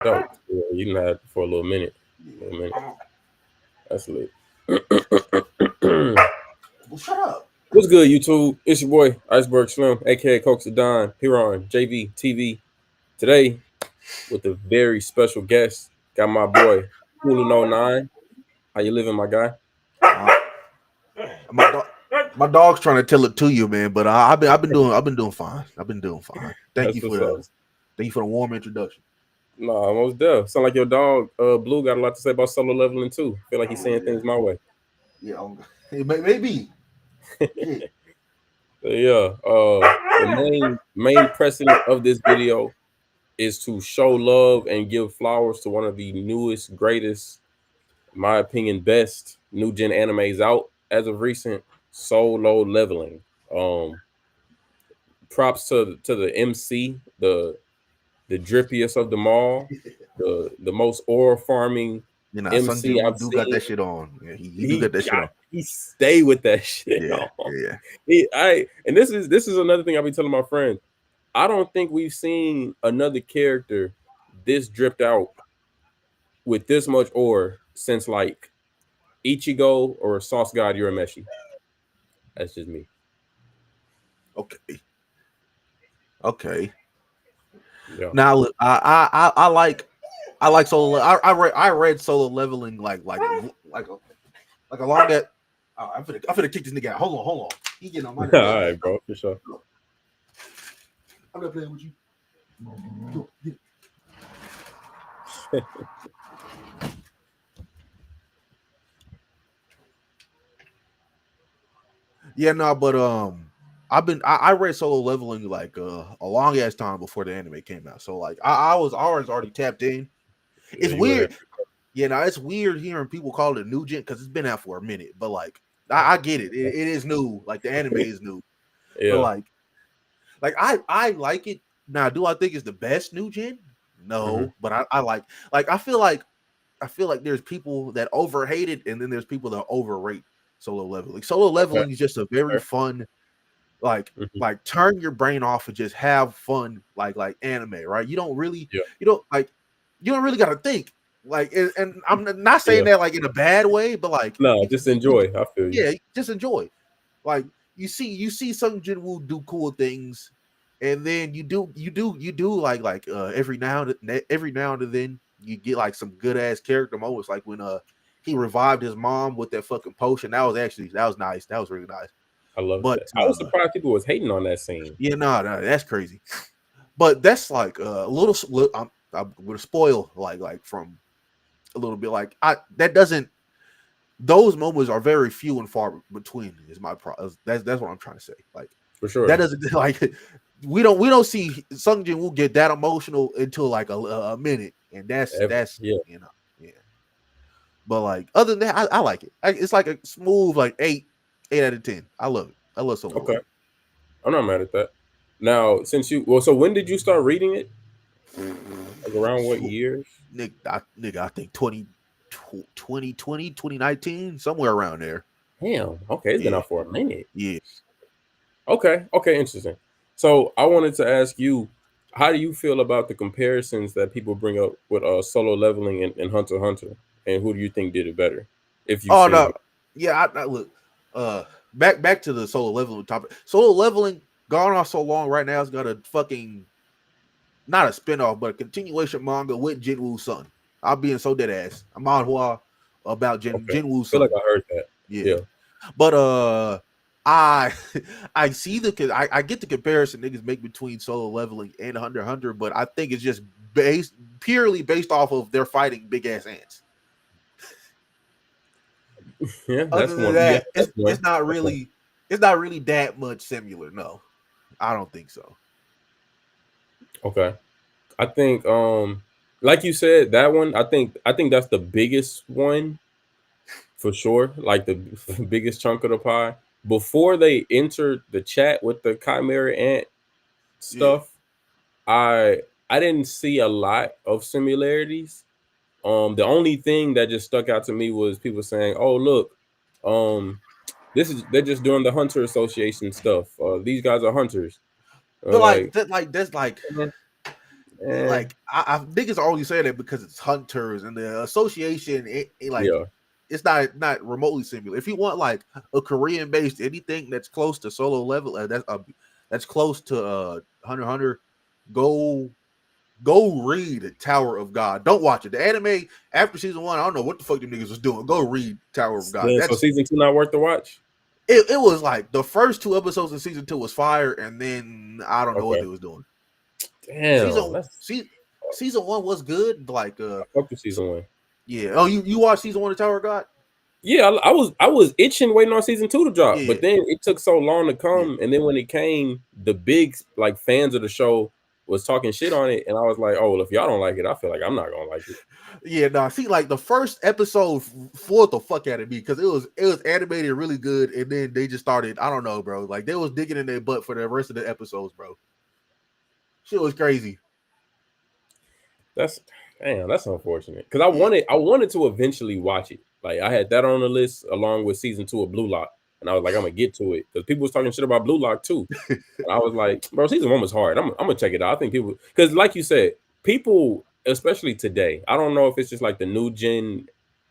Dope. Yeah, you didn't have it for a little minute. A little minute. Yeah. That's lit. Well, shut up. What's good, YouTube? It's your boy, Iceberg Slim, aka Coach the Don, here on JV TV. Today, with a very special guest, got my boy, Coolin09. How you living, my guy? Uh, my dog, my dog's trying to tell it to you, man. But I've been doing fine. I've been doing fine. That's what's up. Thank you for the warm introduction. Nah, most deaf. Sound like your dog, Blue, got a lot to say about solo leveling too. Feel like he's Oh saying yeah, things my way. yeah. Maybe. Yeah. Yeah. The main precedent of this video is to show love and give flowers to one of the newest, greatest, in my opinion, best new gen animes out as of recent, Solo Leveling. Props to the MC, the drippiest of them all, the most aura farming You know, Sung MC Jin Woo I've do got seen. that shit on. Yeah, he do got He that shit got on. he stay with that shit Yeah, on. yeah. And this is another thing I be telling my friends. I don't think we've seen another character this dripped out with this much ore since like Ichigo or Sauce God Urameshi. That's just me. Okay, okay. Yeah. Now look, I like solo. I read solo leveling like a long that. Oh, I'm finna kick this nigga out. Hold on. He getting on my All nerves. right, bro, for sure. I'm not playing with you. Go, get it. Yeah, no, but I read solo leveling like a long ass time before the anime came out. So like I was already tapped in. Yeah, It's you were weird. here. Yeah, now it's weird hearing people call it a new gen because it's been out for a minute. But like I get it. It is new. Like the anime is new. But Yeah. like I like it. Now, do I think it's the best new gen? Hmm. No, but I like I feel like there's people that overhate it, and then there's people that overrate solo leveling. Solo Okay. leveling is just a very Fair. fun, like Hmm. like turn your brain off and just have fun, like anime, right? Yeah. You don't like you don't really got to think. Like, and I'm not saying Yeah. that like in a bad way, but like No, just enjoy. I feel you. yeah, just enjoy. Like you see Sung Jin Woo do cool things, and then you do like every now and then you get like some good ass character moments, like when he revived his mom with that fucking potion. That was nice. That was really nice. I love But that. I was surprised people was hating on that scene. yeah, no, that's crazy. But that's like a little. I'm gonna spoil like from a little bit. Like I that doesn't. Those moments are very few and far between. Is my pro. That's what I'm trying to say. Like For that sure. doesn't like we don't see Sung Jin will get that emotional until like a minute, and that's Yeah. yeah. But like other than that, I like it. It's like a smooth like 8 out of 10. I love it. I love Solo Okay. Level. I'm not mad at that. Now, so when did you start reading it? Like around what years? Nigga, I think 2020, 2019, somewhere around there. Damn. Okay, it's been Yeah, out for a minute. yeah. Okay. Okay. Interesting. So I wanted to ask you, how do you feel about the comparisons that people bring up with solo leveling and Hunter x Hunter, and who do you think did it better? If you've Oh seen no, it. yeah. I look. Back to the solo leveling topic. Solo leveling gone on so long right now. It's got a fucking not a spinoff, but a continuation manga with Jinwoo's son. I'm being so dead ass. I'm on Hua about Okay. I Jinwoo's feel like son. I heard that. Yeah, Yeah. but I I see I get the comparison niggas make between solo leveling and Hunter x Hunter, but I think it's just purely based off of their fighting big ass ants. Yeah. Other That's than one. Yeah. that, That's one. That's one. it's not really that much similar. No, I don't think so. Okay. I think like you said, that one, I think that's the biggest one for sure, like the biggest chunk of the pie. Before they entered the chat with the chimera ant Yeah, stuff, I didn't see a lot of similarities. The only thing that just stuck out to me was people saying, "Oh, look, um they're just doing the hunter association stuff. These guys are hunters." but Like, that's like mhm. Eh, like I niggas always say that because it's hunters and the association. Like yeah, it's not remotely similar. If you want like a Korean based anything that's close to Solo Level, that's close to Hunter x Hunter, go read Tower of God. Don't watch it. The anime after season 1, I don't know what the fuck them niggas was doing. Go read Tower of God. so season 2 not worth the watch. It was like the first 2 episodes of season 2 was fire, and then I don't know what Okay, they was doing. damn, that's Season 1 was good. Like I fucked with season 1. yeah. Oh, you watched season 1 of Tower of God? Yeah, I was itching waiting on season 2 to drop, Yeah, but then it took so long to yeah. come, and then when it came, the big like fans of the show was talking shit on it, and I was like, oh well, if y'all don't like it, I feel like I'm not gonna like it. Yeah, nah. See, like the first episode floored the fuck out of me because it was animated really good, and then they just started. I don't know, bro. Like they was digging in their butt for the rest of the episodes, bro. Shit was crazy. That's damn, that's unfortunate because Yeah, I wanted to eventually watch it. Like I had that on the list along with season 2 of Blue Lock, and I was like, I'm gonna get to it because people was talking shit about Blue Lock too. And I was like, bro, season 1 was hard. I'm gonna check it out. I think people because like you said, people especially today. I don't know if it's just like the new gen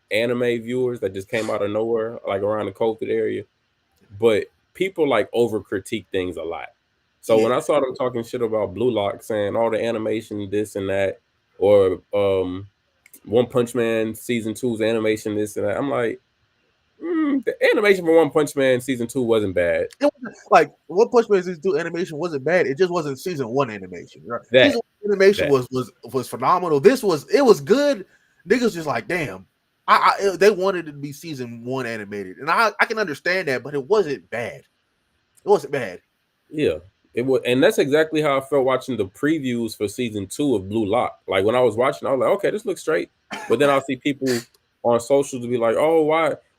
anime viewers that just came out of nowhere, like around the COVID area, but people like over critique things a lot. So when yeah. I saw them talking shit about Blue Lock, saying all the animation, this and that, or One Punch Man season two's animation, this and that, I'm like, the animation for One Punch Man season 2 wasn't bad. It wasn't like One Punch Man season 2 animation wasn't bad. It just wasn't season 1 animation. Right? That Season 1 animation that was phenomenal. It was good. Niggas just like damn. They wanted it to be season 1 animated, and I can understand that, but it wasn't bad. It wasn't bad. Yeah, it was, and that's exactly how I felt watching the previews for season 2 of Blue Lock. Like when I was watching, I was like, okay, this looks straight. But then I'll see people on social to be like, oh,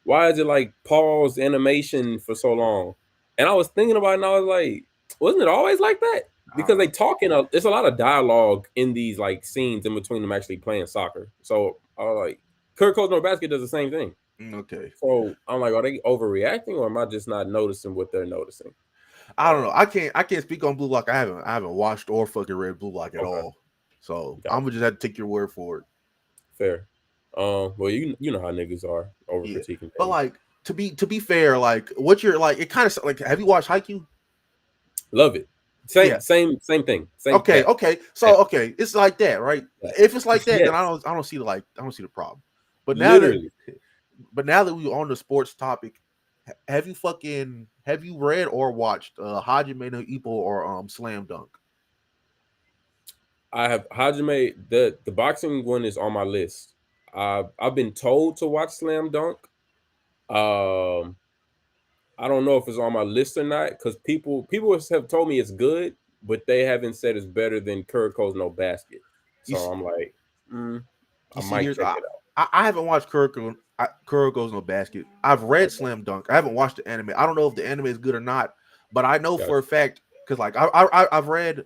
why is it like pause animation for so long? And I was thinking about it, and I was like, wasn't it always like that? I don't Because they know. talking, there's a lot of dialogue in these like scenes in between them actually playing soccer. So I was like, Kurt Coach No Basket does the same thing. Okay. So I'm like, are they overreacting, or am I just not noticing what they're noticing? I don't know. I can't speak on Blue Lock. I haven't watched or fucking read Blue Lock at Okay, all. So I'm got gonna just have to take your word for it. fair. Well, you know how niggas are over Yeah. critiquing But things. like to be fair, like what you're like, it kind of like. Have you watched Haikyuu? Love it. Yeah. Same thing. Same Okay. Okay. that So okay, it's like that, right? that. If it's like that, then Yes, I don't see the problem. But now that literally. but now that we're on the sports topic, have you read or watched Hajime no Ippo or Slam Dunk? I have Hajime. The boxing one is on my list. I've been told to watch Slam Dunk. Um, I don't know if it's on my list or not because people have told me it's good, but they haven't said it's better than Kuriko's No Basket. You So see, I'm like, I you see might here's check it out. I haven't watched Kuroko's No Basket. I've read Okay, Slam Dunk. I haven't watched the anime. I don't know if the anime is good or not, but I know for gotcha. a fact because like I've read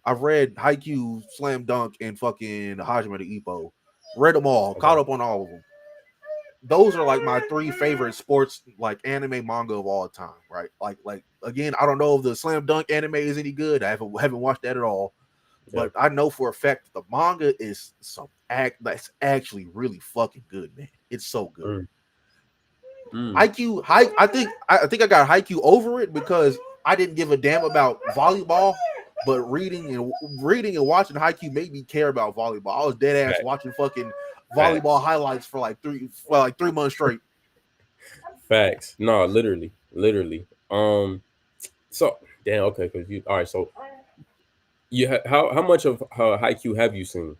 Haikyuu, Slam Dunk, and fucking Hajime no Ippo. Read them all, Okay, caught up on all of them. Those are like my three favorite sports like anime manga of all time, right? Like again, I don't know if the Slam Dunk anime is any good. I haven't watched that at all, yeah. but I know for a fact that the manga is some act that's actually really fucking good, man. It's so good. Mm, mm. I think I got Haikyuu over it because I didn't give a damn about volleyball, but reading and watching Haikyuu made me care about volleyball. I was dead ass Facts. watching fucking volleyball Facts. highlights for like 3 months straight. Facts. No, literally. So damn. Okay, because you. All right. So how much of Haikyuu have you seen?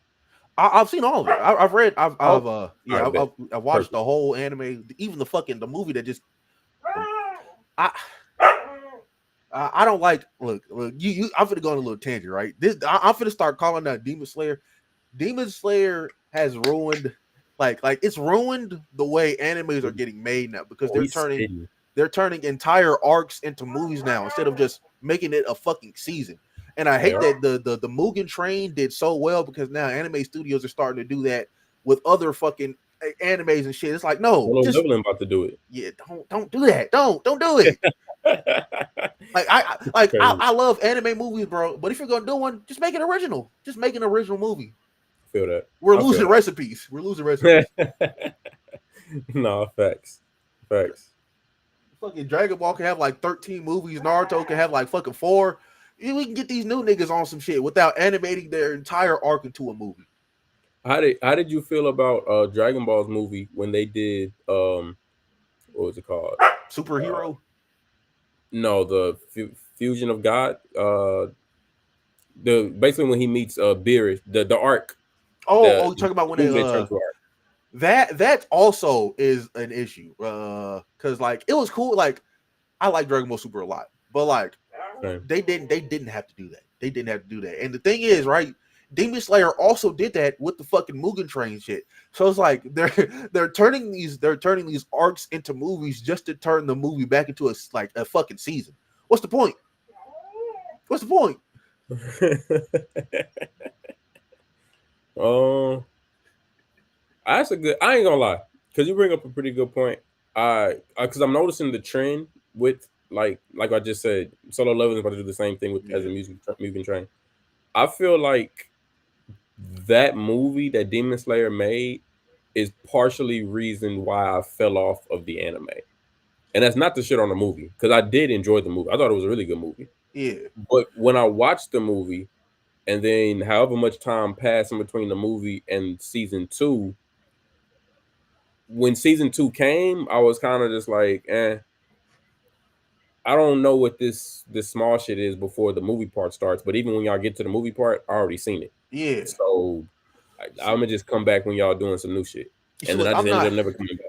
I've seen all of it. I've read. Oh, all Yeah. right, bet. I've watched Perfect. the whole anime, even the movie that just. I I don't like. Look. I'm gonna go on a little tangent, right? I'm gonna start calling that Demon Slayer. Demon Slayer has ruined, like it's ruined the way animes are getting made now because Oh, he's spitting. they're turning entire arcs into movies now instead of just making it a fucking season. And I They hate are. that the Mugen Train did so well because now anime studios are starting to do that with other fucking animes and shit. It's like no, Solo just Leveling about to do it. yeah, don't do that. Don't do it. I love anime movies, bro. But if you're gonna do one, just make it original. Just make an original movie. Feel that. We're I feel losing that. recipes. We're losing recipes. No, facts. Facts. Fucking Dragon Ball can have like 13 movies. Naruto can have like fucking 4. We can get these new niggas on some shit without animating their entire arc into a movie. How did you feel about Dragon Ball's movie when they did what was it called? Superhero. No, the Fusion of God. The basically when he meets Beerus, the arc, Oh, the talking about when movie they that turned to arc. that also is an issue. Because like it was cool. Like I like Dragon Ball Super a lot, but like Okay. they didn't have to do that. They didn't have to do that. And the thing is, right? Demon Slayer also did that with the fucking Mugen Train shit. So it's like they're turning these arcs into movies just to turn the movie back into a fucking season. What's the point? What's the point? That's a good. I ain't gonna lie, because you bring up a pretty good point. Because I'm noticing the trend with like I just said, Solo Leveling is about to do the same thing with as a Mugen Train. I feel like that movie that Demon Slayer made is partially reason why I fell off of the anime. And that's not the shit on the movie, because I did enjoy the movie. I thought it was a really good movie. Yeah. But when I watched the movie, and then however much time passed in between the movie and season 2, when season 2 came, I was kind of just like, I don't know what this small shit is before the movie part starts. But even when y'all get to the movie part, I already seen it. Yeah. So I'm gonna just come back when y'all doing some new shit, and then I just ended up never coming back.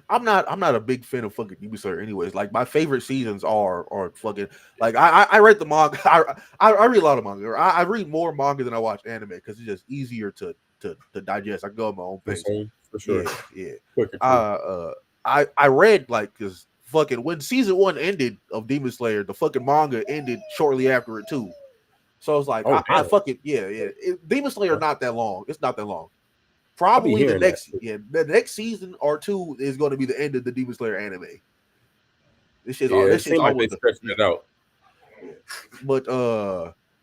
I'm not a big fan of fucking Demon Slayer anyways. Like my favorite seasons are fucking like I read the manga. I read a lot of manga. I read more manga than I watch anime because it's just easier to digest. I go at my own pace. For sure. Yeah. Quicker, I read like because fucking when season 1 ended of Demon Slayer, the fucking manga ended shortly after it too. So it's like I fucking Demon Slayer not that long. It's not that long. Probably the next season or 2 is going to be the end of the Demon Slayer anime. This shit's like they stretched it out. But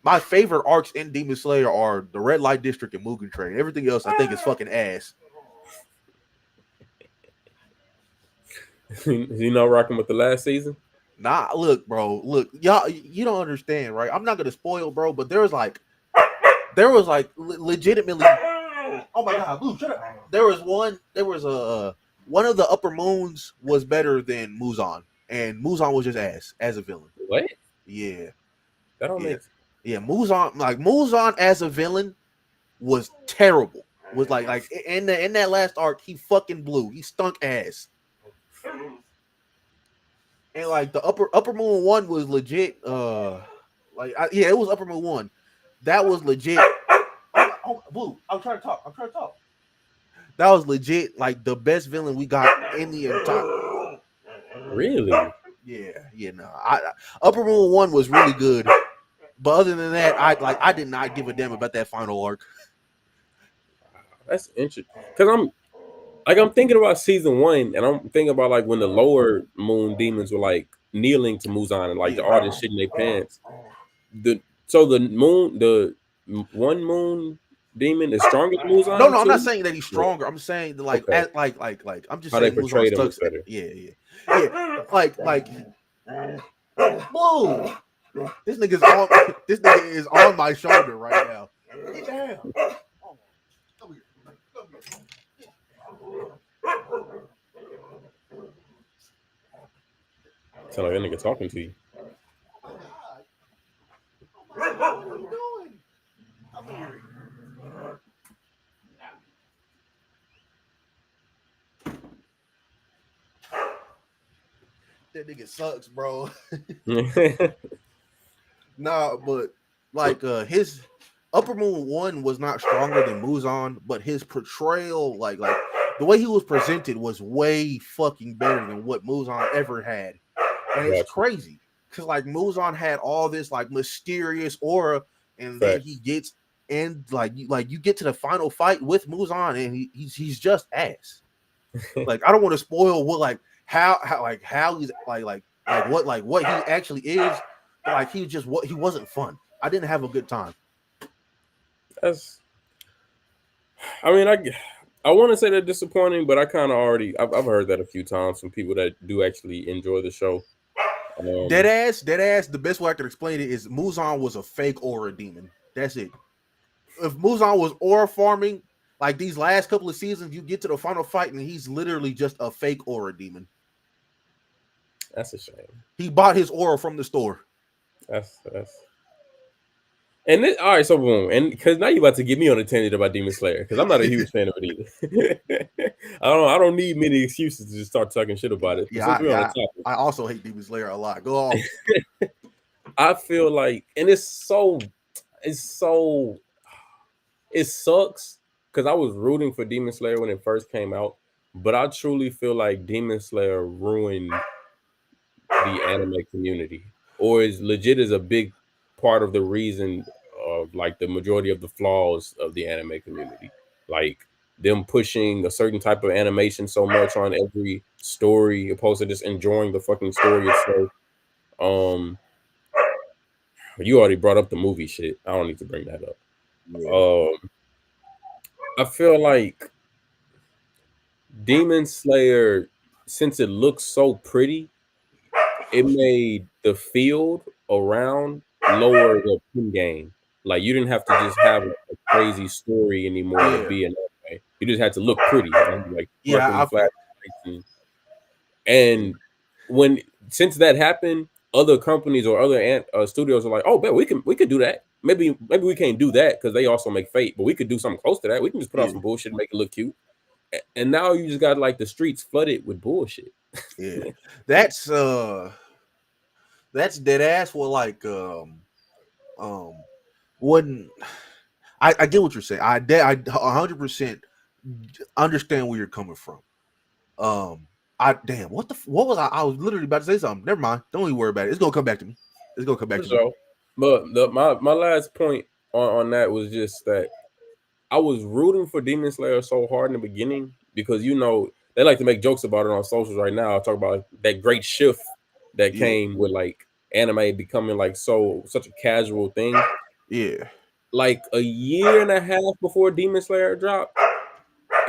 my favorite arcs in Demon Slayer are the Red Light District and Mugen Train. Everything else I think is fucking ass. You know, rocking with the last season? Nah, look, bro. Look, y'all, you don't understand, right? I'm not gonna spoil, bro, but there was like legitimately. Oh my god, Blue, shut up. There was one of the upper moons was better than Muzan, and Muzan was just ass as a villain. What? Yeah. That don't make sense. Yeah, Muzan as a villain was terrible. Was like in that last arc, he fucking blew. He stunk ass. And like the upper moon 1 was legit. It was upper moon 1. That was legit. Blue, I'm trying to talk. That was legit, like the best villain we got in the entire. Really? Yeah. No, Upper Moon 1 was really good, but other than that, I did not give a damn about that final arc. That's interesting, because I'm thinking about season 1, and I'm thinking about like when the lower moon demons were like kneeling to Muzan and like all this shit in their pants. The one moon demon is stronger than Muzan. No, I'm not saying that he's stronger. I'm saying like I'm just how saying they portrayed him Muzan better. Yeah. Like whoa. This nigga is on my shoulder right now. Get down. Come here. Sound like that nigga talking to you. What are you doing? Come here. That nigga sucks, bro. Nah, but like his Upper Moon 1 was not stronger than Muzan, but his portrayal, like the way he was presented was way fucking better than what Muzan ever had. And it's crazy. Cause like Muzan had all this like mysterious aura, and then he gets and like you get to the final fight with Muzan, and he's just ass. Like I don't want to spoil what how he's like like what he actually is. Like he just what he wasn't fun. I didn't have a good time. That's. I mean, I want to say they're disappointing, but I kind of already I've heard that a few times from people that do actually enjoy the show. Dead ass. The best way I could explain it is Muzan was a fake aura demon. That's it. If Muzan was aura farming, like these last couple of seasons, you get to the final fight and he's literally just a fake aura demon. That's a shame. He bought his aura from the store. That's. And then, all right, so boom, and because now you about to get me on a tangent about Demon Slayer because I'm not a huge fan of it either. I don't need many excuses to just start talking shit about it. Yeah, I also hate Demon Slayer a lot. Go on. I feel like, and it sucks because I was rooting for Demon Slayer when it first came out, but I truly feel like Demon Slayer ruined the anime community, or is legit is a big part of the reason of like the majority of the flaws of the anime community. Like them pushing a certain type of animation so much on every story, opposed to just enjoying the fucking story itself. You already brought up the movie shit. I don't need to bring that up. Yeah. I feel like Demon Slayer, since it looks so pretty, it made the field around lower the pin game. Like you didn't have to just have a crazy story anymore to be an anime. You just had to look pretty, like flat. And when since that happened, other companies or other studios are like, "Oh, man, we could do that. Maybe we can't do that because they also make Fate, but we could do something close to that. We can just put out some bullshit and make it look cute." And now you just got like the streets flooded with bullshit. Yeah, that's dead ass. Well, like when I get what you're saying. I 100% understand where you're coming from. What was I was literally about to say something. Never mind. Don't even worry about it. It's gonna come back to me. Me. But my last point on that was just that I was rooting for Demon Slayer so hard in the beginning because they like to make jokes about it on socials right now. I talk about that great shift that came with like anime becoming like such a casual thing. Yeah. Like a year and a half before Demon Slayer dropped,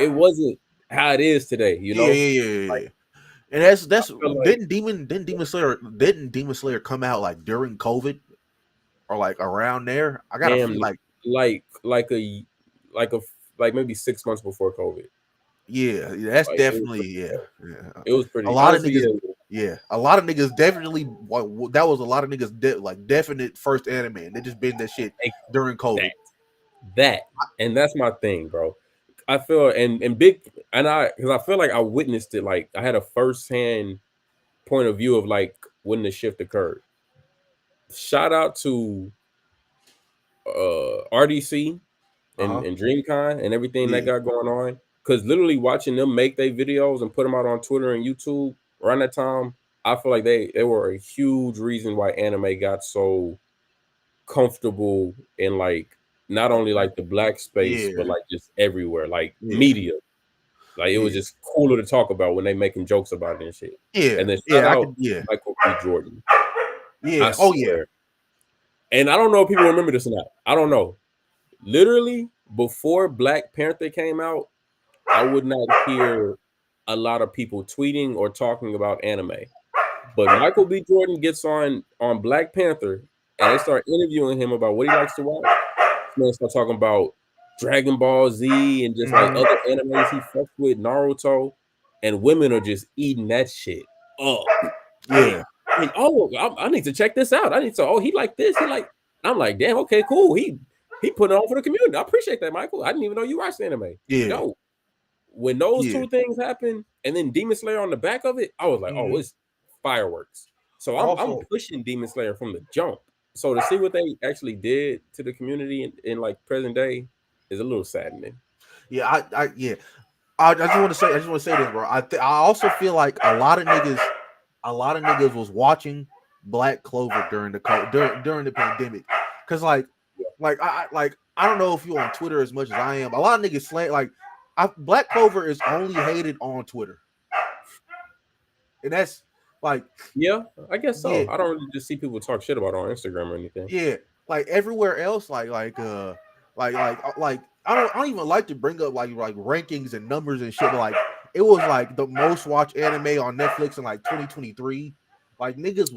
it wasn't how it is today, Yeah. Like, and that's didn't Demon Slayer come out like during COVID or like around there? I gotta feel like maybe 6 months before COVID. Yeah, that's like, definitely It was pretty. A lot of niggas. Yeah, a lot of niggas definitely. That was a lot of niggas like definite first anime. And they just been that shit during COVID. And that's my thing, bro. I feel because I feel like I witnessed it. Like I had a firsthand point of view of like when the shift occurred. Shout out to RDC and DreamCon and everything that got going on. Because literally watching them make their videos and put them out on Twitter and YouTube around that time, I feel like they were a huge reason why anime got so comfortable in like not only like the black space, but like just everywhere, like media. Like it was just cooler to talk about when they making jokes about it and shit. Yeah. And then shout out Michael B. Jordan. Yeah. And I don't know if people remember this or not. I don't know. Literally before Black Panther came out, I would not hear a lot of people tweeting or talking about anime. But Michael B. Jordan gets on Black Panther and they start interviewing him about what he likes to watch. Man start talking about Dragon Ball Z and just like other animes he fucks with, Naruto, and women are just eating that shit up. Yeah. I need to check this out. He like this. I'm like, damn, okay, cool. He put it on for the community. I appreciate that, Michael. I didn't even know you watched anime. Yeah. When those two things happen, and then Demon Slayer on the back of it, I was like, oh, it's fireworks. So I'm pushing Demon Slayer from the jump. So to see what they actually did to the community in like present day is a little saddening. Yeah, I just want to say this, bro. I also feel like a lot of niggas was watching Black Clover during the pandemic, because I don't know if you're on Twitter as much as I am. A lot of niggas Black Clover is only hated on Twitter, and Like, Yeah, I guess yeah, so. I don't really just see people talk shit about it on Instagram or anything. yeah. Like everywhere else, I don't even like to bring up like rankings and numbers and shit, but like it was like the most watched anime on Netflix in like 2023. Like niggas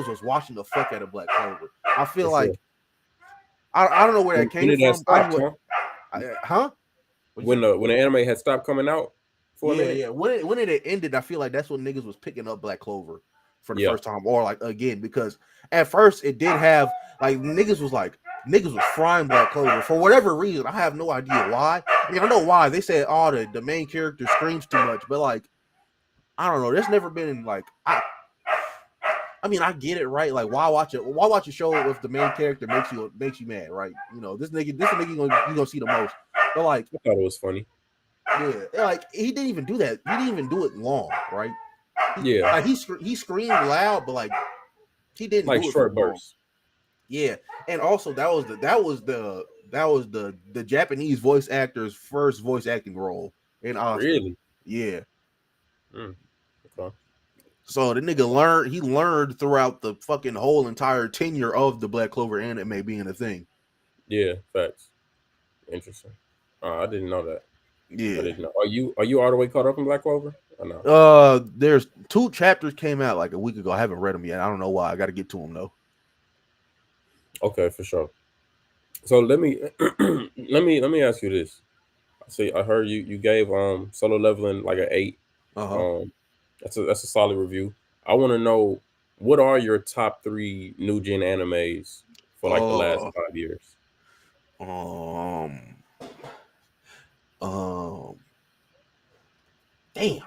was watching the fuck out of Black Clover. I For feel sure. like I don't know where that When came did that from. I just stop, what huh? huh? What'd you When say? the anime had stopped coming out for a Yeah, minute? yeah. When it ended, I feel like that's when niggas was picking up Black Clover for the Yeah. first time, or like again, because at first it did have like niggas was frying Black Clover for whatever reason. I have no idea why. I mean, I know why. They said, "Oh, the main character screams too much," but like I don't know. There's never been like I mean, I get it, right? Like, why watch it? Why watch a show if the main character makes you mad, right? You know, this nigga you gonna see the most. But like, I thought it was funny. yeah, like he didn't even do that. He didn't even do it long, right? Yeah. He screamed loud, but like he didn't Like do it for short long. bursts. Yeah, and also that was the Japanese voice actor's first voice acting role in Asta. Really? Yeah, Mm, okay. so the nigga learned throughout the fucking whole entire tenure of the Black Clover anime being a thing. Yeah, facts. Interesting. I didn't know that. I Yeah. didn't know. Are you all the way caught up in Black Clover? Or no? There's two chapters came out like a week ago. I haven't read them yet. I don't know why. I got to get to them though. Okay, for sure. So let me let me ask you this. See, I heard you gave Solo Leveling like an 8. Uh huh. Um, that's a solid review. I want to know, what are your top 3 new gen animes for like the last Uh, 5 years? um, um, damn.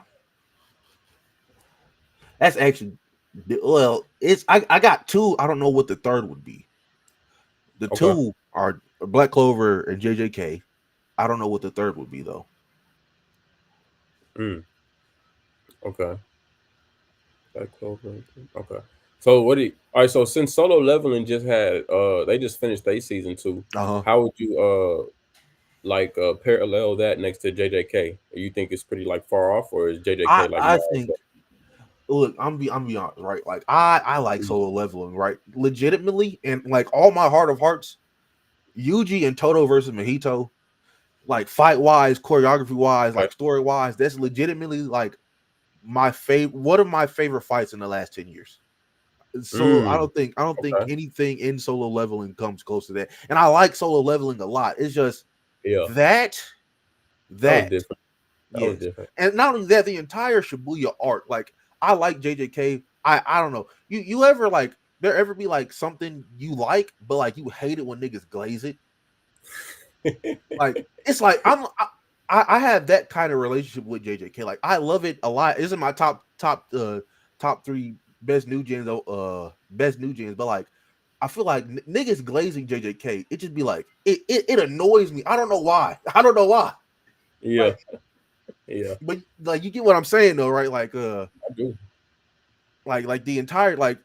That's actually well. It's I got two. I don't know what the third would be. The Okay. two are Black Clover and JJK. I don't know what the third would be though. Mm, okay. Black Clover. Okay. So what do you, all right, so since Solo Leveling just had they just finished their season 2, Uh huh. how would you like parallel that next to JJK? You think it's pretty like far off, or is JJK like I more think look, I'm be honest, right? Like I like Mhm. Solo Leveling, right? Legitimately, and like all my heart of hearts, Yuji and Toto versus Mahito, like fight wise, choreography wise, Okay. like story wise, that's legitimately like my favorite. One of my favorite fights in the last 10 years. So I Mm, don't think okay. anything in Solo Leveling comes close to that. And I like Solo Leveling a lot. It's just Yeah. that That was that different. That was yes, different. and not only that, the entire Shibuya arc. Like I like JJK. I don't know. You ever like there ever be like something you like, but like you hate it when niggas glaze it. Like it's like I have that kind of relationship with JJK. Like I love it a lot. It's in my top three best new gens. But like I feel like niggas glazing JJK. It just be like it annoys me. I don't know why. I don't know why. Yeah. Like Yeah. but like you get what I'm saying though, right? I do. Like the entire like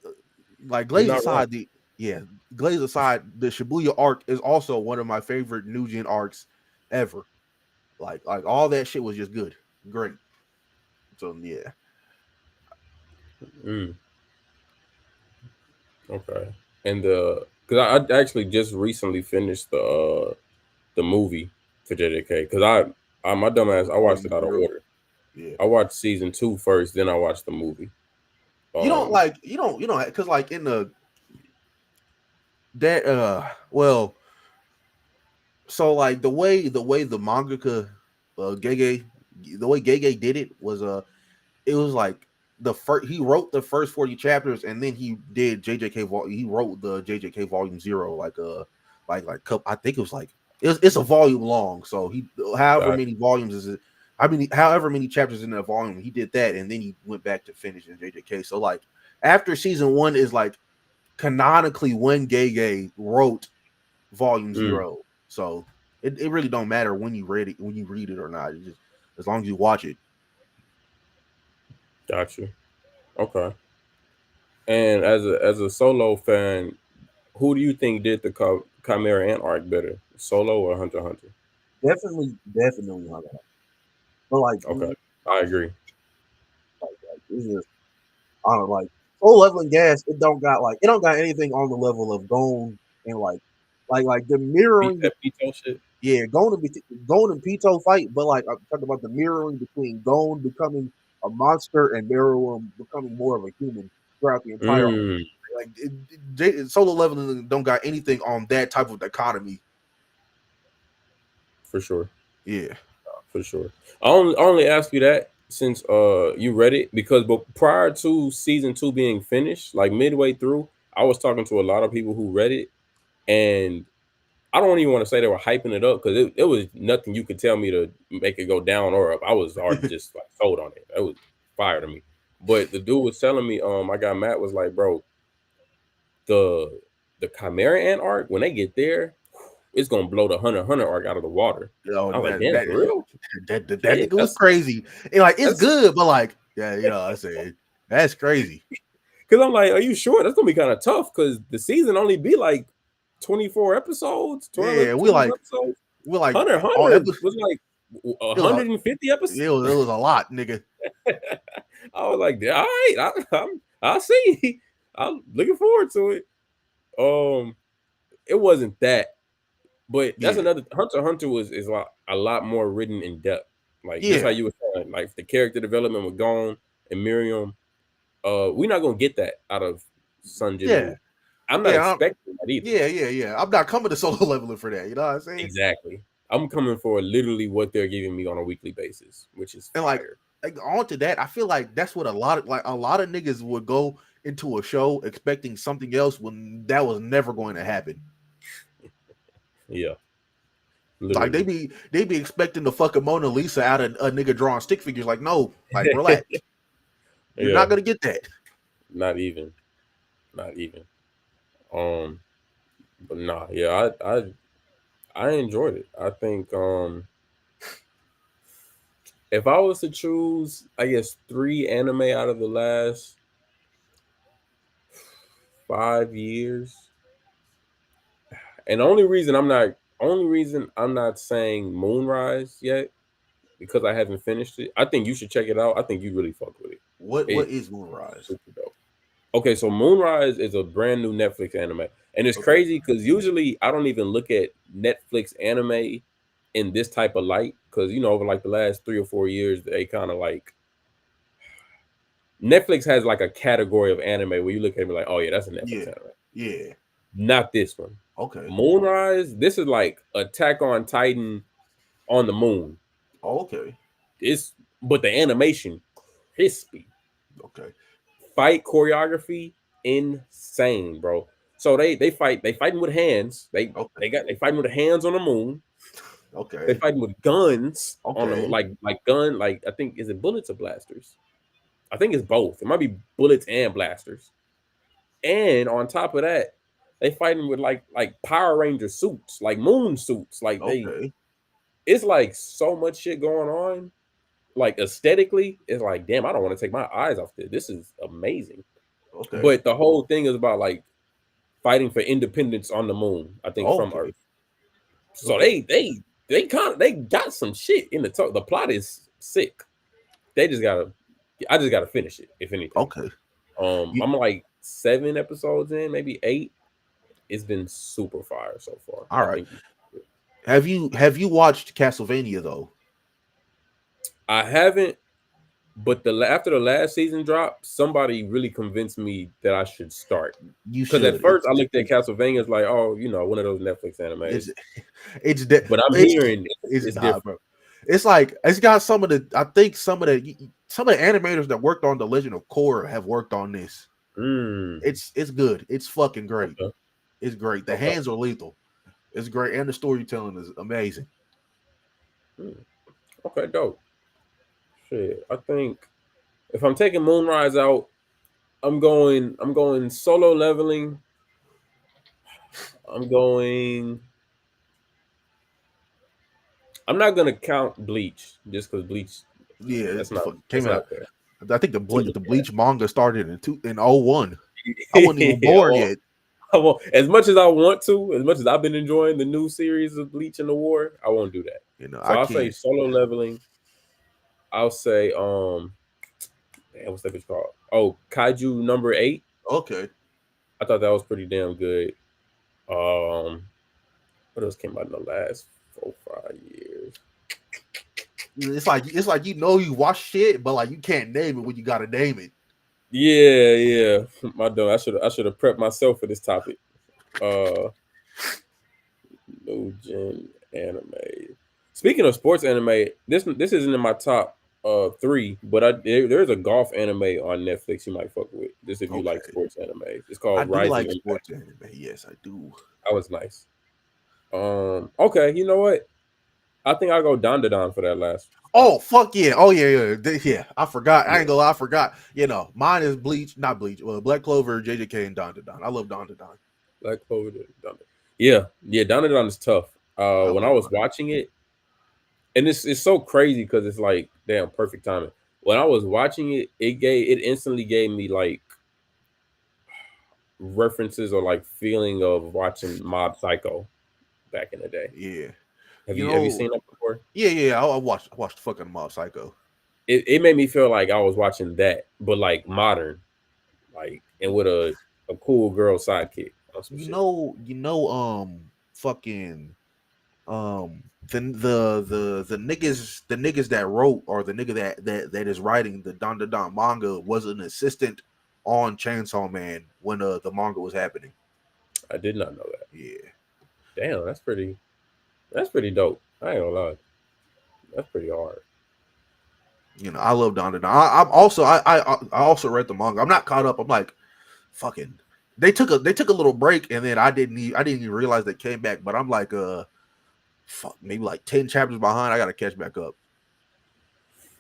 You're glaze not wrong. aside the yeah glaze aside the Shibuya arc is also one of my favorite new gen arcs ever. Like all that shit was just good, great. So yeah, Mm, okay. And because I actually just recently finished the movie for JJK, because I my dumb ass, I watched Volume it out of Zero. order. Yeah, I watched season 2 first, then I watched the movie. Um, you don't because like in the that well so like the way the mangaka Gege the way Gege did it was it was like the first he wrote the first 40 chapters and then he did he wrote the JJK volume 0 I think it was like it's a volume long, so he however got many volumes is it, I mean however many chapters in that volume he did that and then he went back to finish in JJK. So like after season 1 is like canonically when Gege wrote volume mm, 0. So it really don't matter when you read it or not. It just as long as you watch it. got you. Okay. And as a solo fan, who do you think did the Chimera Ant arc better, Solo or Hunter x Hunter? Definitely Hunter. But like, Okay, I agree. it's just I don't like Solo Leveling Gas. It don't got anything on the level of Gon and like the mirroring. That Pito shit. Yeah, Gon and Pito fight, but like I'm talking about the mirroring between Gon becoming a monster and Meruem becoming more of a human throughout the entire. Like Solo Leveling don't got anything on that type of dichotomy. For sure. Yeah. For sure. I only ask you that since you read it because but prior to season 2 being finished, like midway through, I was talking to a lot of people who read it, and I don't even want to say they were hyping it up because it was nothing you could tell me to make it go down or up. I was already just like sold on it. It was fire to me. But the dude was telling me, my guy Matt was like, bro, the Chimera Ant arc, when they get there, it's gonna blow the Hunter x Hunter arc out of the water. Oh, I was like, damn, for real? That nigga was crazy. And like it's good, but like, yeah, you know, I said that's crazy. Because I'm like, are you sure that's gonna be kind of tough? Because the season only be like 24 episodes. 12, yeah, we like Hunter x Hunter was like 150 episodes. It was a lot, nigga. I was like, all right, I'll see. I'm looking forward to it. It wasn't that. But that's another Hunter x Hunter is like a lot more written in depth. Like just how you were saying, like the character development with Gon and Miriam. We're not gonna get that out of Sun Jinwoo. Yeah. I'm not expecting that either. Yeah. I'm not coming to Solo Leveling for that. You know what I'm saying? Exactly. I'm coming for literally what they're giving me on a weekly basis, which is fire. Like on to that, I feel like that's what a lot of niggas would go into a show expecting something else when that was never going to happen. Yeah. Literally. Like they be expecting the fucking Mona Lisa out of a nigga drawing stick figures. Like, no, like relax. You're not gonna get that. Not even. But nah, yeah, I enjoyed it. I think if I was to choose, I guess 3 anime out of the last 5 years, and the only reason I'm not saying Moonrise yet because I haven't finished it. I think you should check it out. I think you really fuck with it. What is Moonrise? Super dope. Okay, so Moonrise is a brand new Netflix anime, and it's crazy because usually I don't even look at Netflix anime in this type of light because over like the last 3 or 4 years they kind of like Netflix has like a category of anime where you look at it like, oh yeah, that's a Netflix anime. Yeah. Not this one. Okay. Moonrise, this is like Attack on Titan on the moon. Okay. But the animation crispy. Okay. Fight choreography insane, bro. So they fighting with hands. They fighting with hands on the moon. Okay. They fighting with guns on the moon, like I think is it bullets or blasters? I think it's both. It might be bullets and blasters. And on top of that, they fighting with like Power Ranger suits, like moon suits. Like it's like so much shit going on. Like aesthetically, it's like, damn, I don't want to take my eyes off this. This is amazing. Okay. But the whole thing is about like fighting for independence on the moon, I think, from Earth. So they got some shit in the talk. The plot is sick. I just gotta finish it, if anything. Okay. I'm like 7 episodes in, maybe 8. It's been super fire so far. All right. Have you watched Castlevania though? I haven't, but after the last season dropped, somebody really convinced me that I should start. Because at first I looked at Castlevania as like, oh, one of those Netflix animes. But I'm hearing it's different. Bro. It's like it's got some of the animators that worked on The Legend of Korra have worked on this. It's good. It's fucking great. Okay. It's great. The hands are lethal. It's great, and the storytelling is amazing. Okay, dope. Shit, I think if I'm taking Moonrise out, I'm going Solo Leveling. I'm not gonna count Bleach just because Bleach. Yeah, that's came out there. I think the Bleach manga started in 01. I wasn't even born yet. As much as I want to, as much as I've been enjoying the new series of Bleach and the War, I won't do that. So I'll say Solo Leveling. I'll say Damn, what's that bitch called? Oh, Kaiju number 8. Okay. I thought that was pretty damn good. Um, what else came out in the last 4 5 years? It's like you watch shit, but like you can't name it when you gotta name it. Yeah. My dumb. I should have prepped myself for this topic. Uh, new gen anime. Speaking of sports anime, this isn't in my top 3, but there's a golf anime on Netflix you might fuck with. Just if you like Okay. sports anime, it's I called do Rising like Impact. sports anime. Yes, I do. That was nice. Okay, you know what? I think I'll go Don for that last spot. Oh fuck yeah! Oh yeah. I forgot. I Yeah, ain't gonna lie. I forgot. Mine is Bleach, not Bleach. Black Clover, JJK, and Don. I love Don. Black Clover. Don. Yeah, Don is tough. I When I love was Don. watching it, and it's so crazy because it's like damn perfect timing. When I was watching it, it instantly gave me like references or like feeling of watching Mob Psycho back in the day. Yeah. Have you seen that before? Yeah. I watched fucking Mob Psycho. It made me feel like I was watching that, but like modern, like and with a cool girl sidekick or some shit. Fucking the niggas that wrote, or the nigga that is writing the Don manga, was an assistant on Chainsaw Man when the manga was happening. I did not know that. Yeah. Damn, that's pretty dope. I ain't gonna lie. That's pretty hard. I love Don. I also read the manga. I'm not caught up. I'm like, fucking. They took a little break, and then I didn't even realize they came back. But I'm like, maybe like 10 chapters behind. I gotta catch back up.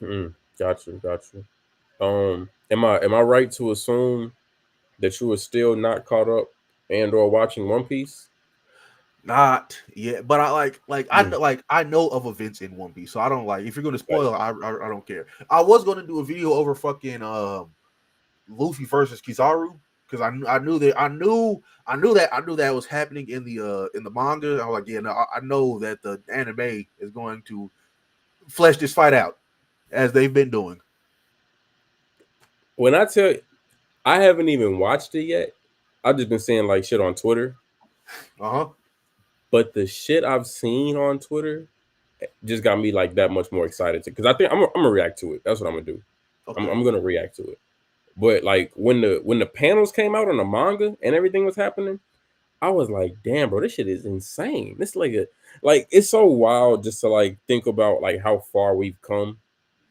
Got you. Am I right to assume that you were still not caught up and or watching One Piece? Not yet, but Mm. I know of events in One Piece, so I don't like, if you're gonna Right. spoil, I don't care. I was gonna do a video over fucking Luffy versus Kizaru, because I knew that was happening in the manga. I was like, yeah, no, I know that the anime is going to flesh this fight out as they've been doing. When I tell you, I haven't even watched it yet. I've just been seeing like shit on Twitter. Uh-huh. But the shit I've seen on Twitter just got me like that much more excited because I think I'm gonna react to it. That's what I'm gonna do. Okay. I'm gonna react to it. But like when the panels came out on the manga and everything was happening, I was like, damn, bro, this shit is insane. It's like it's so wild just to like think about like how far we've come,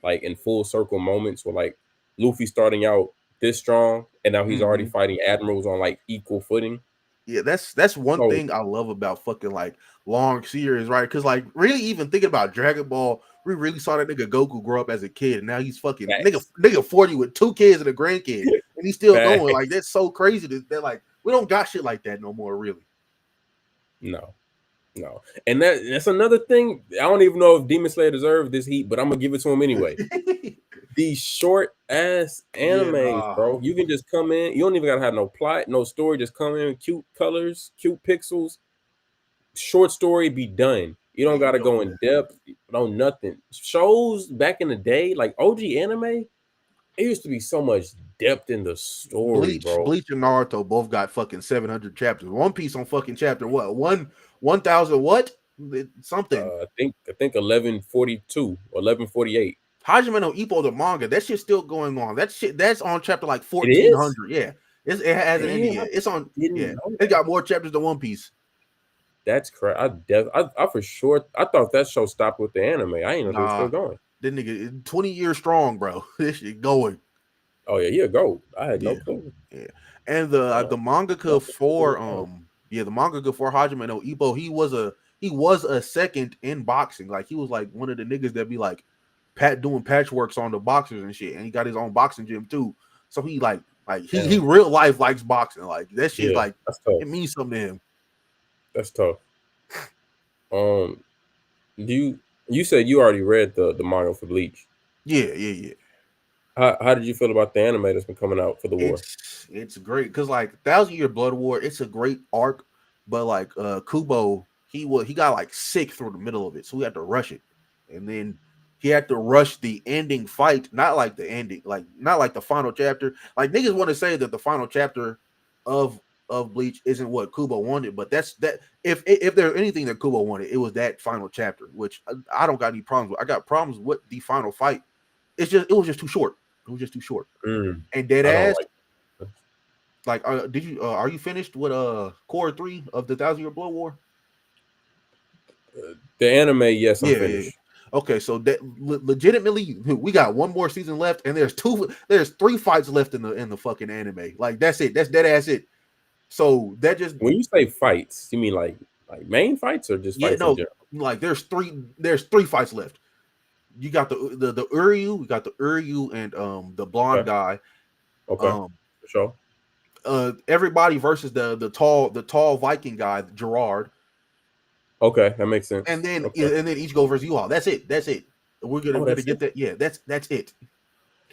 like in full circle moments where like Luffy starting out this strong and now he's already Mhm. fighting admirals on like equal footing. Yeah, that's one So thing I love about fucking like long series, right? Because like really, even thinking about Dragon Ball, we really saw that nigga Goku grow up as a kid, and now he's fucking facts. nigga 40 with 2 kids and a grandkid, and he's still Facts. going. Like, that's so crazy that like we don't got shit like that no more, really. No. And that's another thing. I don't even know if Demon Slayer deserved this heat, but I'm gonna give it to him anyway. These short ass Yeah, animes, nah. bro. You can just come in. You don't even gotta have no plot, no story. Just come in, cute colors, cute pixels, short story, be done. You don't Yeah, gotta go in depth, no nothing. Shows back in the day, like OG anime, it used to be so much depth in the story, bro. Bleach and Naruto both got fucking 700 chapters. One Piece on fucking chapter what? 1,000 what? Something. I think 1142 or 1148. Hajime no Ippo, the manga, that shit's still going on. That's on chapter like It is? 1,400. Yeah, it hasn't ended Damn, I yet. It's on. didn't Yeah, know it that. got more chapters than One Piece. That's correct. I for sure. I thought that show stopped with the anime. I didn't know they were still Nah, going. that nigga 20 years strong, bro. This shit going. Oh yeah, go. I had no Yeah, clue. yeah. And the mangaka for the mangaka for Hajime no Ippo, he was a second in boxing. Like, he was like one of the niggas that be like doing patchworks on the boxers and shit, and he got his own boxing gym too. So he he Damn. real life likes boxing. Like, that shit, Yeah, like, that's tough. it means something to him. That's tough. Um, you said you already read the manga for Bleach. Yeah. How did you feel about the anime that's been coming out for the war? It's great because like 1,000 Year Blood War, it's a great arc, but like Kubo, he got like sick through the middle of it, so we had to rush it, and then he had to rush the ending fight, not like the ending, like not like the final chapter. Like niggas want to say that the final chapter of Bleach isn't what Kubo wanted, but that's that. If there's anything that Kubo wanted, it was that final chapter, which I don't got any problems with. I got problems with the final fight. It was just too short. It was just too short. And dead I don't ass. like Did you are you finished with Core 3 of the 1,000 Year Blood War? the anime. Yes, I'm finished. Yeah. Okay, so that legitimately, we got one more season left, and there's 3 fights left in the fucking anime. Like that's it. That's dead ass it. So that just When you say fights, you mean like main fights or just fights in general? like there's three fights left. You got the Uryu, you got the Uryu and the blonde guy. Okay, for sure. Everybody versus the tall Viking guy, Gerard. Okay, that makes sense. And then Ichigo versus you all. That's it. We're gonna get that. Yeah, that's it.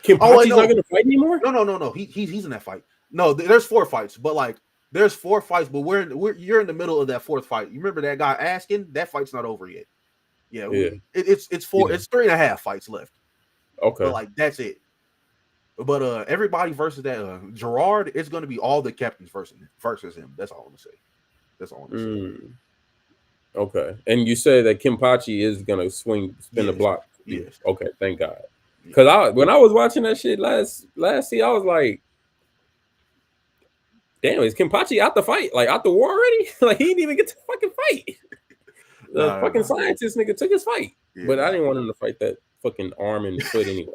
Kenpachi's not gonna fight anymore? No. He's in that fight. No, there's 4 fights, but like there's 4 fights, but you're in the middle of that 4th fight. You remember that guy asking? That fight's not over yet. Yeah. It's 4. Yeah. It's 3.5 fights left. Okay. But like that's it. But everybody versus that Gerard, it's gonna be all the captains versus him. That's all I want to say. That's all I want to say. Okay. And you say that Kenpachi is gonna spin the block. Yes. Okay, thank God. Because when I was watching that shit last year, I was like, damn, is Kenpachi out the fight? Like out the war already? Like he didn't even get to fucking fight. The fucking scientist nigga took his fight. Yeah, but I didn't want him to fight that fucking arm and foot anyway.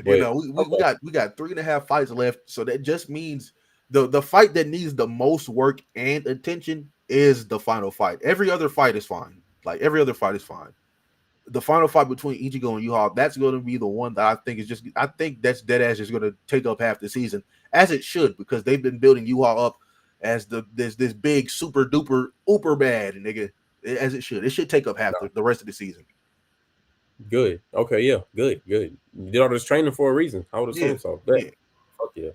But, we got 3.5 fights left. So that just means the fight that needs the most work and attention is the final fight. Every other fight is fine. Like every other fight is fine. The final fight between Ichigo and U-Haul, that's going to be the one that I think that's dead ass is going to take up half the season, as it should, because they've been building U-Haul up as this big super duper uber bad nigga, as it should. It should take up half the rest of the season. Good. Okay, yeah, good. You did all this training for a reason. I would assume so. Yeah. Fuck yeah.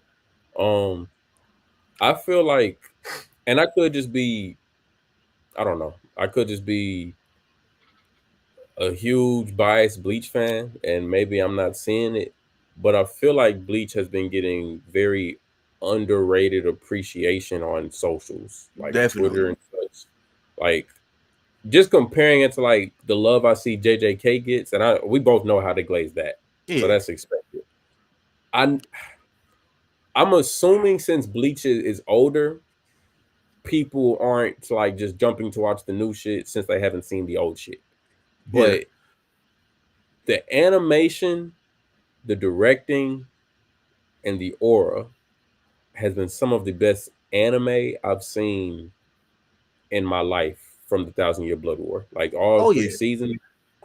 I feel like, and I could just be, I don't know. I could just be a huge biased Bleach fan, and maybe I'm not seeing it, but I feel like Bleach has been getting very underrated appreciation on socials, like Twitter and such. Like, just comparing it to like the love I see JJK gets, and we both know how to glaze that, so that's expected. I'm assuming since Bleach is older, people aren't like just jumping to watch the new shit since they haven't seen the old shit. But the animation, the directing, and the aura has been some of the best anime I've seen in my life from the 1,000 Year Blood War. Like all 3 seasons.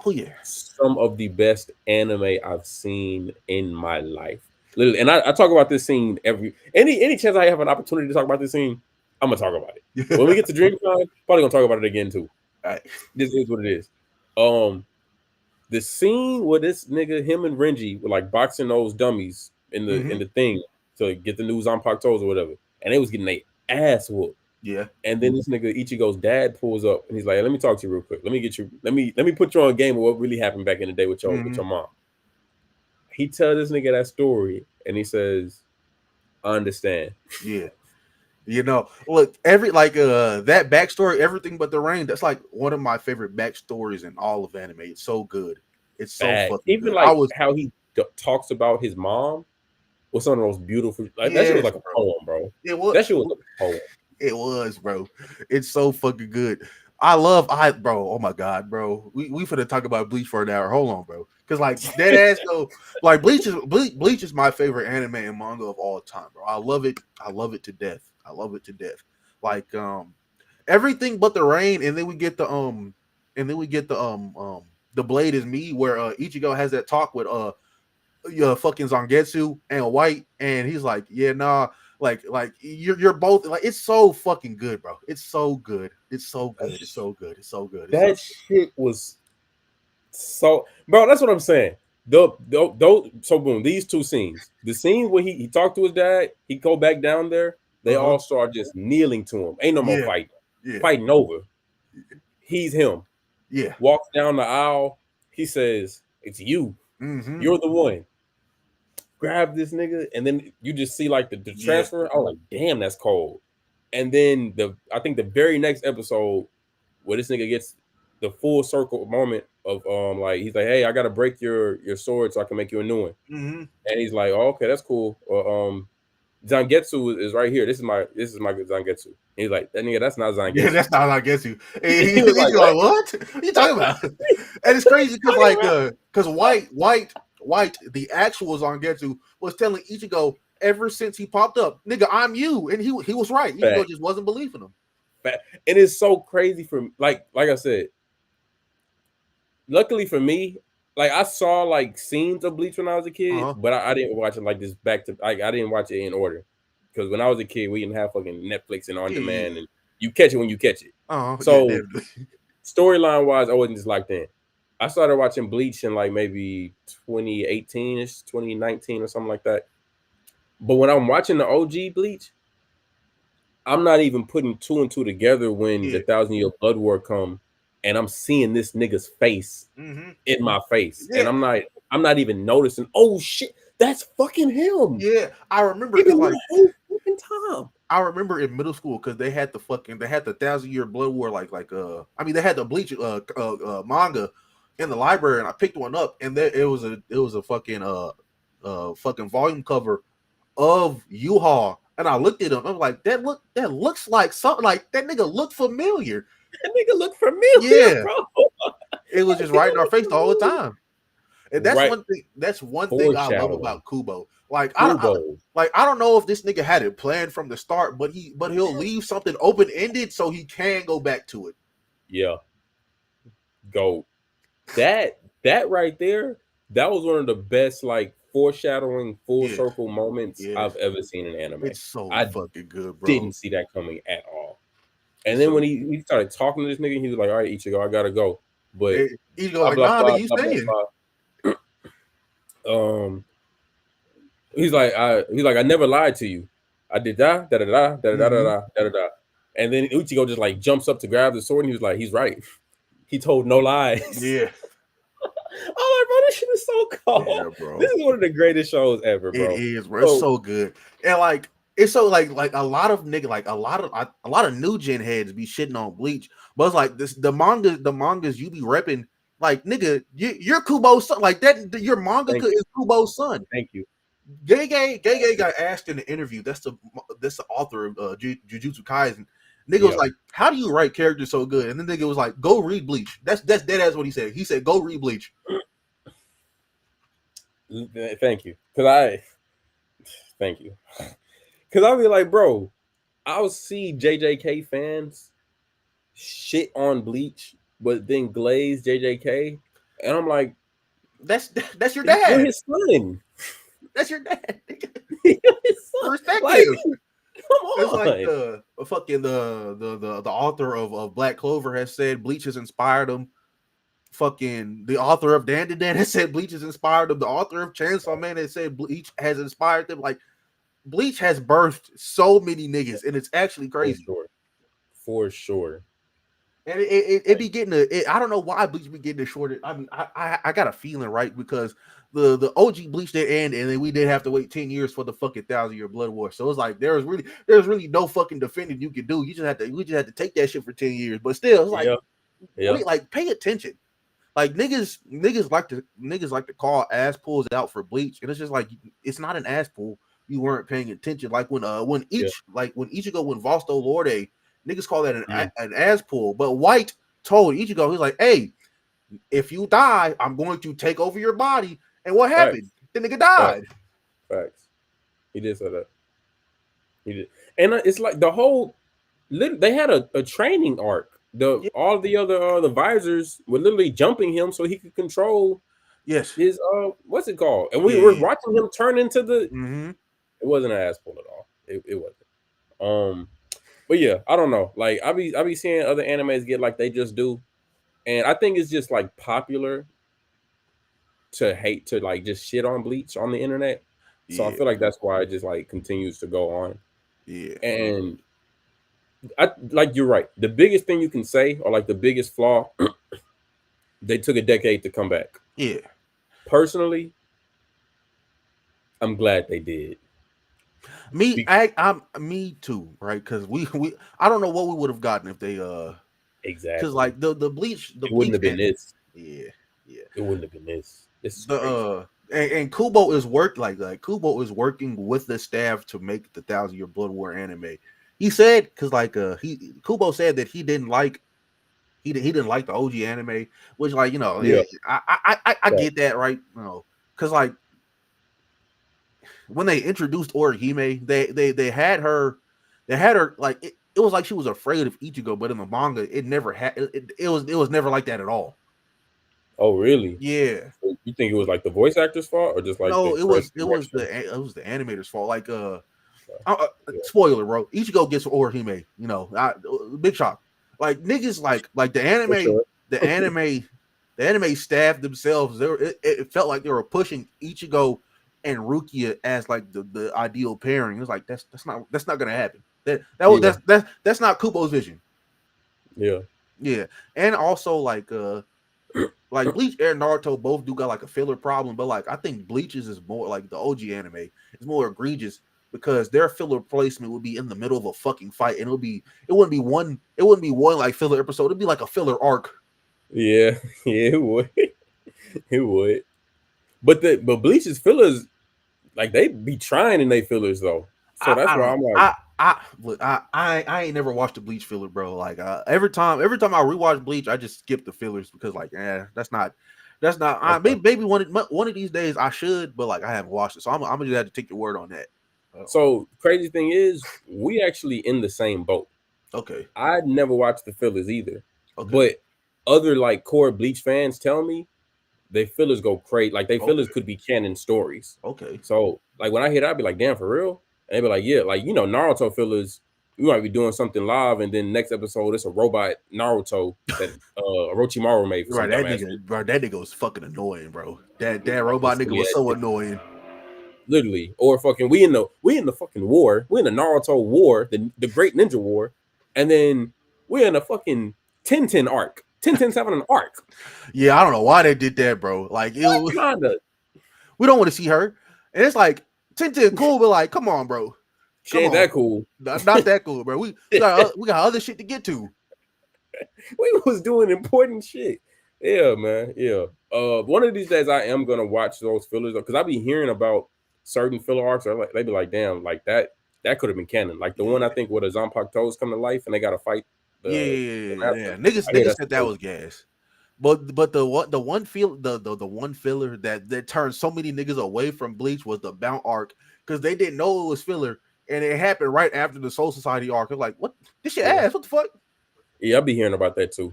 Oh yeah. Some of the best anime I've seen in my life. Literally, and I talk about this scene any chance I have an opportunity to talk about this scene, I'm gonna talk about it. When we get to DreamCon, probably gonna talk about it again too. All right. This is what it is. The scene where this nigga, him and Renji were like boxing those dummies in the thing to get the new Zanpakutos or whatever, and they was getting their ass whooped. Yeah. And then this nigga Ichigo's dad pulls up and he's like, "Let me talk to you real quick. Let me put you on a game of what really happened back in the day with your mom." He tells this nigga that story and he says, "I understand." Yeah. You know, look, that backstory, everything but the rain, that's like one of my favorite backstories in all of anime. It's so good. It's so fucking even good. Like how he talks about his mom was some of those beautiful. Like that shit was like a poem, bro. It was. That shit was a poem. It was, bro. It's so fucking good. Bro. Oh my god, bro. We finna talk about Bleach for an hour. Hold on, bro. Because like that ass go like Bleach is my favorite anime and manga of all time, bro. I love it. I love it to death. Like everything but the rain, and then we get the Blade is Me, where Ichigo has that talk with fucking Zangetsu and White, and he's like, yeah, nah, like you're both like, it's so fucking good, bro. It's so good. That shit was so, bro. That's what I'm saying. So boom, these 2 scenes. The scene where he talked to his dad, he go back down there. They all start just kneeling to him. Ain't no more fighting. Fighting over. He's him. Yeah. Walks down the aisle. He says, It's you. Mm-hmm. You're the one. Grab this nigga, and then you just see like the transfer. I was like, damn, that's cold. And then I think the very next episode where this nigga gets the full circle moment of like he's like, hey, I gotta break your sword so I can make you a new one. Mm-hmm. And he's like, oh, okay, that's cool. Zangetsu is right here. This is my Zangetsu. And he's like, that nigga, that's not Zangetsu. Yeah, that's not I guess you. And He was like, like, what? What you talking about? And it's crazy because like because White, the actual Zangetsu was telling Ichigo ever since he popped up, nigga, I'm you, and he was right. Ichigo just wasn't believing him. And it's so crazy for like I said. Luckily for me, like I saw like scenes of Bleach when I was a kid, but I didn't watch it like this back to like I didn't watch it in order because when I was a kid, we didn't have fucking Netflix and on demand, and you catch it when you catch it. So storyline wise, I wasn't just locked in. I started watching Bleach in like maybe 2018ish, 2019 or something like that. But when I'm watching the OG Bleach, I'm not even putting two and two together when the 1,000-Year Blood War come, and I'm seeing this nigga's face in my face, and I'm not even noticing. Oh shit, that's fucking him. Yeah, I remember like whole fucking time. I remember in middle school because they had the 1,000-Year Blood War I mean they had the Bleach manga in the library, and I picked one up, and there it was a fucking volume cover of U-Haul, and I looked at him. I was like, that looks like something. Like that nigga looked familiar. That nigga looked familiar, bro. It was just right in our face all the time. And that's one thing. That's one thing I love about Kubo. Like I don't know if this nigga had it planned from the start, but he'll leave something open ended so he can go back to it. Yeah. Go. That right there, that was one of the best like foreshadowing full circle moments I've ever seen in anime. It's so fucking good, bro. Didn't see that coming at all. And then when he started talking to this nigga, he was like, all right, Ichigo, I gotta go. But Ichigo like, nah, nigga, you staying. He's like, I never lied to you. I did da da da da da da da da da. And then Ichigo just like jumps up to grab the sword, and he was like, he's right. He told no lies. Yeah. I'm like, bro, this shit is so cool. Yeah, bro. This is one of the greatest shows ever, bro. It is, bro. It's so good. And like it's so like a lot of nigga, like a lot of new gen heads be shitting on Bleach, but it's like this the mangas you be repping, like nigga, you're Kubo's son, like that. Your manga is Kubo's son. Thank you. Gege got asked in the interview. That's the author of Jujutsu Kaisen. Nigga was like, "How do you write characters so good?" And then nigga was like, "Go read Bleach." That's dead ass what he said. He said, "Go read Bleach." Thank you, thank you. Cause I'll be like, bro, I'll see JJK fans shit on Bleach, but then glaze JJK, and I'm like, that's your dad. You're his son. That's your dad. His son. Respect like, him. Come on. It's like the author of Black Clover has said Bleach has inspired him. Fucking the author of Dan has said Bleach has inspired him. The author of Chainsaw Man has said Bleach has inspired them. Like Bleach has birthed so many niggas, and it's actually crazy. For sure. And it be getting I don't know why Bleach be getting shorted. I mean, I got a feeling, right? Because the OG Bleach did end, and then we did have to wait 10 years for the fucking 1,000-Year Blood War. So it's like there's really no fucking defending you can do. We just had to take that shit for 10 years. But still, it's like wait, like pay attention. Like niggas like to call ass pulls out for Bleach, and it's just like it's not an ass pull. You weren't paying attention. Like when Ichigo when Vosto Lorde, niggas call that an ass pull. But White told Ichigo, he's like, hey, if you die, I'm going to take over your body. And what happened? The nigga died. Facts. He did say that. He did. And it's like the whole they had a training arc. All the other the visors were literally jumping him so he could control his what's it called? And we were watching him turn into the it wasn't an ass pull at all. It wasn't. But yeah, I don't know. Like I be seeing other animes get like they just do. And I think it's just like popular to hate to like just shit on Bleach on the internet. So I feel like that's why it just like continues to go on. Yeah. And I like you're right. The biggest thing you can say, or like the biggest flaw, they took a decade to come back. Yeah. personally, I'm glad they did. Me too, right? Because we I don't know what we would have gotten if they because Exactly. like the bleach It wouldn't have been this. yeah. It wouldn't have been this. This is The crazy. and Kubo is Kubo is working with the staff to make the 1,000 Year Blood War anime. He said because Kubo said that he didn't like he didn't like the OG anime, which like Yeah. I Right. get that, right? Because like when they introduced Orihime, they had her like it was like she was afraid of Ichigo, but in the manga it never had it was never like that at all. Oh, really? Yeah. So you think it was like the voice actor's fault, or just like the No, correct it was direction? the animator's fault. Like Yeah. spoiler, bro. Ichigo gets Orihime. Big shock. Like niggas, like For sure. the anime staff themselves. It felt like they were pushing Ichigo and Rukia as like the ideal pairing. It was like that's not gonna happen. Yeah. That's not Kubo's vision. Yeah. Yeah, and also like Bleach and Naruto both do got like a filler problem, but like I think Bleach's is more like the OG anime. It's more egregious because their filler placement would be in the middle of a fucking fight, and it wouldn't be one like filler episode. It'd be like a filler arc. Yeah. Yeah. It would. It would. But Bleach's fillers, like they be trying in they fillers though. So that's I don't why know. I'm like, I ain't never watched the Bleach filler, bro. Like every time I rewatch Bleach, I just skip the fillers because like, that's not. okay. Maybe one of these days I should, but like I haven't watched it, so I'm gonna just have to take your word on that. So crazy thing is, we actually in the same boat. Okay. I never watched the fillers either, Okay. but other like core Bleach fans tell me they fillers go crazy. Like they fillers Okay. could be canon stories. Okay. So like when I hear that, I'd be like, damn, for real? And they'd be like, yeah, like Naruto fillers. We might be doing something live, and then next episode it's a robot Naruto that Orochimaru made for some dumbass shit. That nigga was fucking annoying, bro. That Like robot this nigga silly was ass so shit. annoying. Literally, or fucking we in the fucking war. We in the Naruto war, the Great Ninja War, and then we're in a fucking 10-10 arc. 10-10's having an arc. Yeah, I don't know why they did that, bro. Like What kind of we don't want to see her, and it's like Tintin cool, but like, come on, bro. she ain't that cool? Not that cool, bro. We got other shit to get to. We was doing important shit. Yeah, man. Yeah. One of these days I am gonna watch those fillers because I be hearing about certain filler arcs. Or like they be like, damn, like that could have been canon. Like the one I think where the Zanpakutos toes come to life and they gotta fight the master. I hear Niggas that's said that was gas. But the one filler that turned so many niggas away from Bleach was the Mount arc because they didn't know it was filler, and it happened right after the Soul Society arc. It's like, what? This shit ass? What the fuck? Yeah, I be hearing about that too,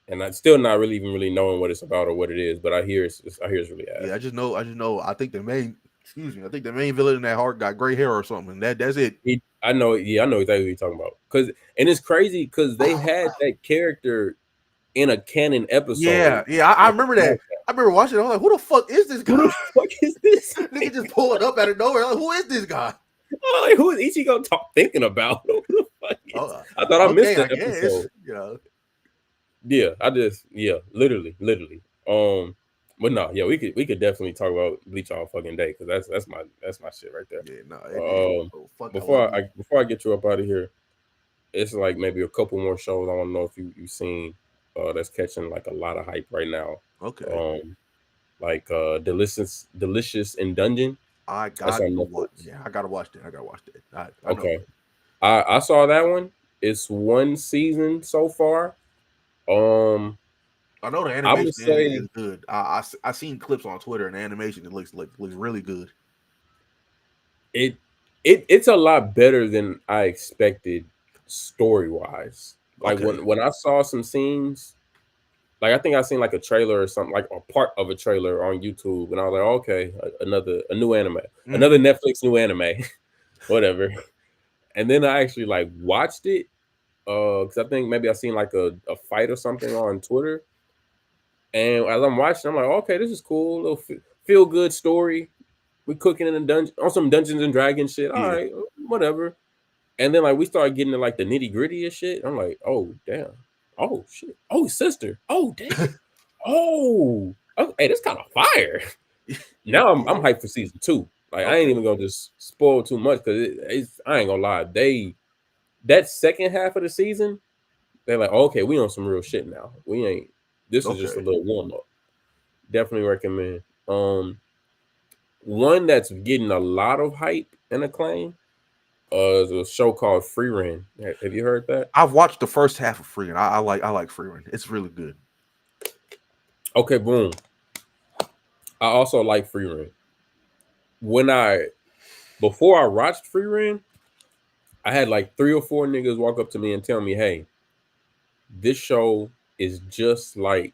and I'm still not really even really knowing what it's about or what it is. But I hear it's really ass. Yeah, I just know. I think the main villain in that arc got gray hair or something. That's it. I know. Yeah, I know exactly what you're talking about. And it's crazy because they had that character in a canon episode. Yeah. I remember that. I remember watching it. I was like, who the fuck is this guy? Who the fuck is this? Nigga just pulled up out of nowhere. Like, who is this guy? I'm like, who is Ichigo thinking about? Who the fuck is? I thought I missed that episode. Yeah, literally. But no, yeah, we could definitely talk about Bleach all fucking day because that's my shit right there. Yeah, no. Before I get you up out of here, it's like maybe a couple more shows. I want to know if you've seen that's catching like a lot of hype right now. Okay. Like Delicious in Dungeon. I gotta watch. Yeah, I gotta watch that. I okay. I saw that one. It's one season so far. I know the animation is good. I seen clips on Twitter and the animation. It looks really good. It's a lot better than I expected story wise. Like when I saw some scenes, like I think I seen like a trailer or something, like a part of a trailer on YouTube, and I was like, okay, a new anime, another Netflix new anime, whatever. And then I actually like watched it because I think maybe I seen like a fight or something on Twitter. And as I'm watching, I'm like, okay, this is cool. A little feel good story. We're cooking in a dungeon on some Dungeons and Dragons shit. All right, whatever. And then like we started getting to like the nitty gritty of shit. I'm like, oh damn, oh shit, oh sister, oh damn, oh, hey, this kind of fire. Now I'm hyped for season 2. Like I ain't even gonna just spoil too much because it's I ain't gonna lie. That second half of the season, they're like, okay, we on some real shit now. We ain't. This is just a little warm up. Definitely recommend. One that's getting a lot of hype and acclaim. Is a show called Frieren. Have you heard that? I've watched the first half of Frieren. I like Frieren. It's really good. Okay, boom. I also like Frieren. Before I watched Frieren, I had like 3 or 4 niggas walk up to me and tell me, "Hey, this show is just like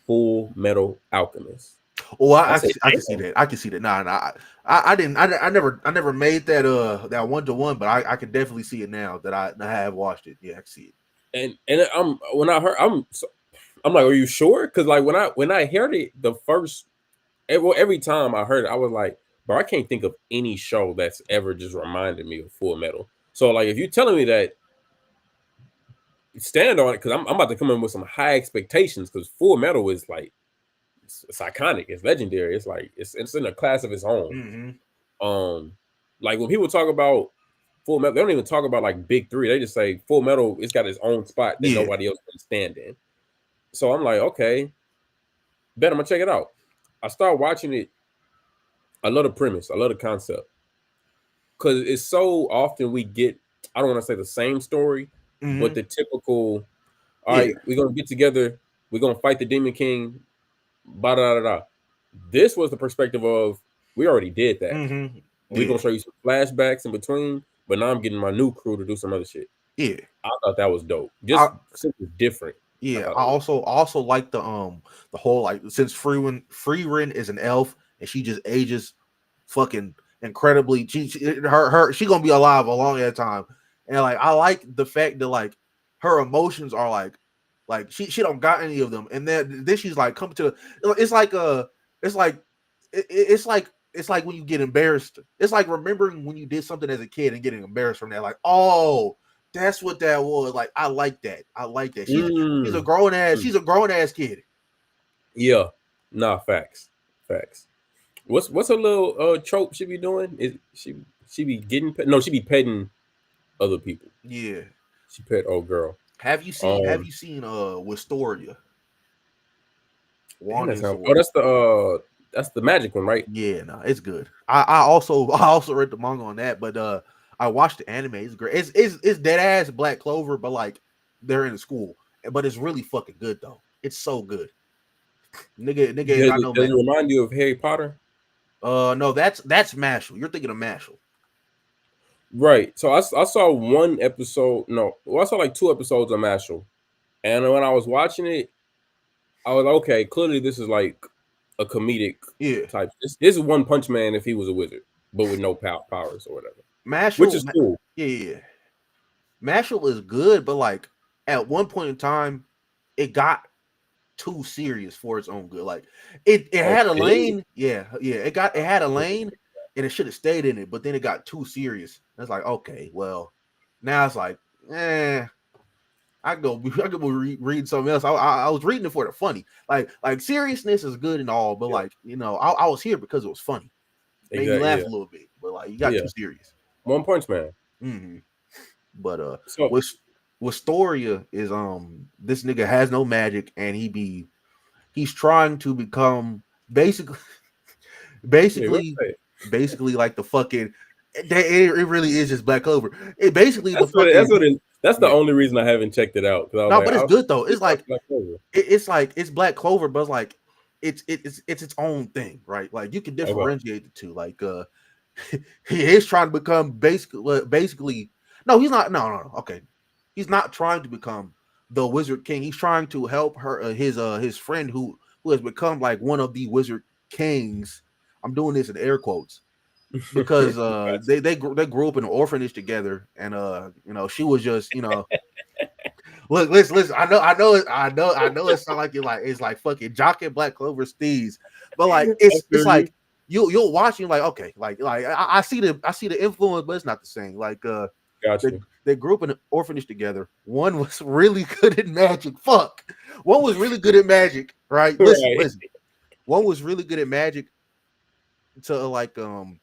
Full Metal Alchemist." Oh, I can see that. I can see that. Nah. I never made that that 1-to-1, but I can definitely see it now that I have watched it. Yeah, I can see it. And when I heard, I'm like, "Are you sure?" Because like when I heard it the first, every time I heard it, I was like, "Bro, I can't think of any show that's ever just reminded me of Full Metal." So like, if you're telling me that, stand on it because I'm about to come in with some high expectations because Full Metal is like. It's iconic. It's legendary. It's like it's in a class of its own. Mm-hmm. Like when people talk about Full Metal, they don't even talk about like big 3. They just say Full Metal. It's got its own spot that nobody else can stand in. So I'm like, okay, bet I'm gonna check it out. I start watching it. I love the premise. I love the concept because it's so often we get. I don't want to say the same story, but the typical. All right, we're gonna get together. We're gonna fight the Demon King. This was the perspective of we already did that. Mm-hmm. We're gonna show you some flashbacks in between, but now I'm getting my new crew to do some other shit. Yeah, I thought that was dope. Just something different. Yeah, I also like the whole like since Frieren is an elf and she just ages fucking incredibly. She gonna be alive a long ass time, and like I like the fact that like her emotions are like she don't got any of them, and then she's like coming to it's like it's like when you get embarrassed. It's like remembering when you did something as a kid and getting embarrassed from that. Like, oh, that's what that was. Like, I like that. She's a grown ass. She's a grown ass kid. Yeah, nah, facts. What's a little trope she be doing? Is she be getting she be petting other people. Yeah, she pet old girl. Have you seen Wistoria? That's the magic one, right? Yeah, no, it's good. I also read the manga on that, but I watched the anime. It's great. It's dead ass Black Clover, but like they're in school. But it's really fucking good though. It's so good. Nigga, does it remind you of Harry Potter? No, that's Mashal. You're thinking of Mashal. Right. So I saw one episode. No, well, I saw like 2 episodes of Mashal, and when I was watching it, I was like, okay, clearly this is like a comedic type. This is One Punch Man if he was a wizard, but with no powers or whatever. Mashal, which is cool. Yeah. Mashal is good, but like at one point in time, it got too serious for its own good. Like it had a lane. Yeah. It had a lane, and it should have stayed in it, but then it got too serious. It's like, okay, well, now it's like, I go read something else. I was reading it for the funny. Like seriousness is good and all, but like, you know, I was here because it was funny. Made me laugh a little bit, but like you got too serious. One Punch Man. Mm-hmm. But Wistoria is this nigga has no magic, and he's trying to become basically like the fucking. It really is just Black Clover. It basically that's the only reason I haven't checked it out. But it's good though. It's like it's Black Clover, but it's like it's its own thing, right? Like you can differentiate the two. Like he is trying to become basically. No, he's not. No. Okay, he's not trying to become the Wizard King. He's trying to help his friend who has become like one of the Wizard Kings. I'm doing this in air quotes because they grew up in an orphanage together, and you know, she was just, you know, look, listen. I know it sounds like it's like fucking Jock and Black Clover steez, but like it's like you'll watch, you're like, okay, like I see the influence, but it's not the same. Like they grew up in an orphanage together. One was really good at magic. One was really good at magic, right? Listen. One was really good at magic. to like to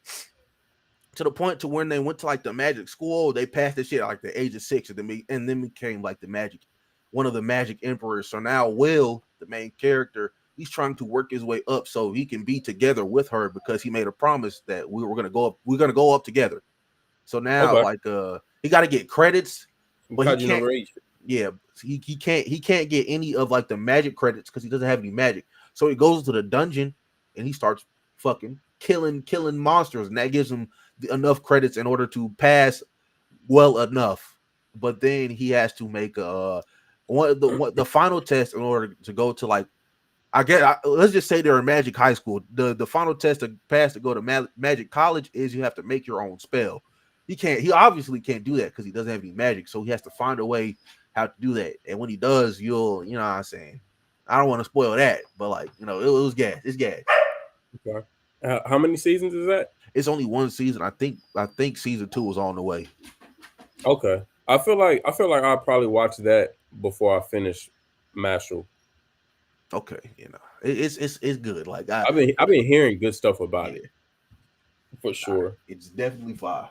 the point to when they went to like the magic school, they passed this shit at like the age of 6, and then became like one of the magic emperors. So now Will, the main character, he's trying to work his way up so he can be together with her because he made a promise that we were gonna go up. We're gonna go up together. So now, Okay. like, he got to get credits, but he Kaji no can't. Rage. Yeah, he can't get any of like the magic credits because he doesn't have any magic. So he goes to the dungeon and he starts fucking killing monsters, and that gives him enough credits in order to pass well enough. But then he has to make the final test in order to go to like let's just say they're in Magic High School. The final test to pass to go to Magic College is you have to make your own spell. He obviously can't do that because he doesn't have any magic, so he has to find a way how to do that. And when he does, you know what I'm saying. I don't want to spoil that, but like, it was gas. It's gas. Okay. How many seasons is that? It's only one season. I think season 2 is on the way. Okay. I feel like I'll probably watch that before I finish Mashal. Okay, it's good. Like I've been hearing good stuff about it. For sure. It's definitely fire.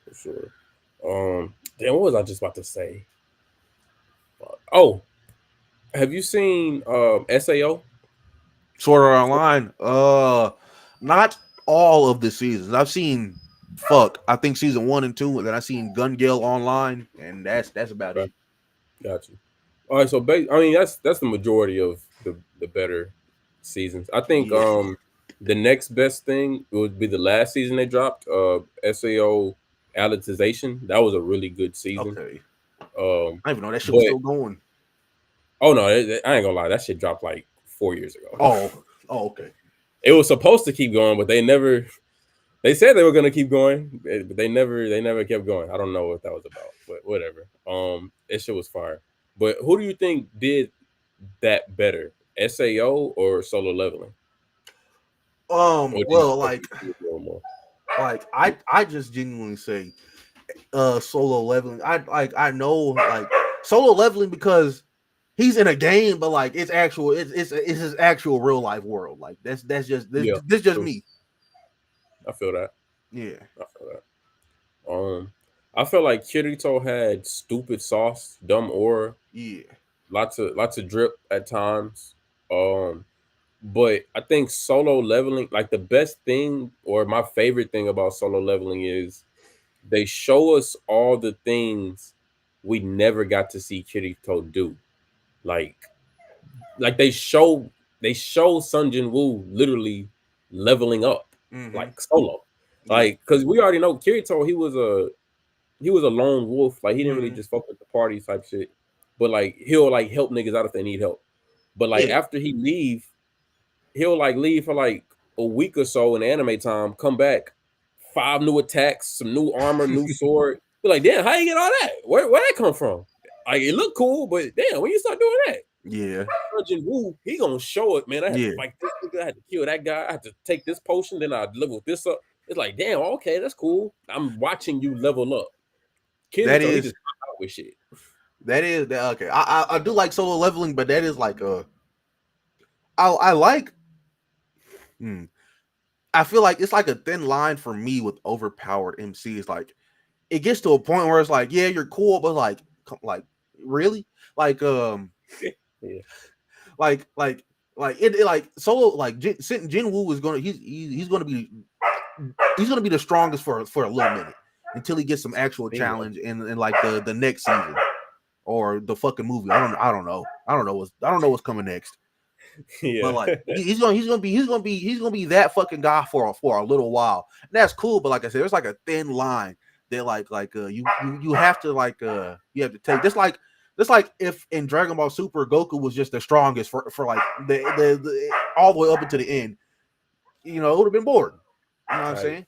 For sure. Damn, what was I just about to say? Oh, have you seen SAO? Sword Art Online. Not all of the seasons. I've seen I think season 1 and 2, and then I've seen Gun Gale Online, and that's about it. Got you. All right, so I mean that's the majority of the better seasons. I think the next best thing would be the last season they dropped, SAO Alicization. That was a really good season. Okay. I even know that shit was still going. Oh no, I ain't gonna lie, that shit dropped like 4 years ago. Oh, okay. It was supposed to keep going, but they never. They said they were gonna keep going, but they never kept going. I don't know what that was about, but whatever. That shit was fire. But who do you think did that better, SAO or Solo Leveling? Well, like I just genuinely say, Solo Leveling. I know like Solo Leveling because he's in a game, but like it's his actual real life world. Like that's just me. I feel that. Yeah, I feel that. I feel like Kirito had stupid sauce, dumb aura. Yeah, lots of drip at times. But I think Solo Leveling, like the best thing or my favorite thing about Solo Leveling is they show us all the things we never got to see Kirito do. Like they show Sun Jin Woo literally leveling up like solo. Like, because we already know Kirito, he was a lone wolf. Like he didn't really just fuck with the party type shit. But like he'll like help niggas out if they need help. But like after he leave, he'll like leave for like a week or so in anime time, come back, 5 new attacks, some new armor, new sword. Be like, damn, how you get all that? Where that come from? Like it looked cool, but damn, when you start doing that, yeah, Jin Woo, he gonna show it, man. I had to fight this nigga, I had to kill that guy, I had to take this potion, then I level this up. It's like, damn, okay, that's cool. I'm watching you level up. Kirito, that is he just out with shit. That is okay. I do like Solo Leveling, but that is like I like. I feel like it's like a thin line for me with overpowered MCs. Like it gets to a point where it's like, yeah, you're cool, but like really, like like Solo like Jin Woo is gonna he's gonna be the strongest for a little minute until he gets some actual challenge in like the next season or the fucking movie. I don't know what's coming next. Yeah. But like he's gonna be that fucking guy for a little while. And that's cool, but like I said, there's like a thin line that you have to you have to take just like if in Dragon Ball Super Goku was just the strongest for like the all the way up into the end, it would have been boring. You know what I'm saying?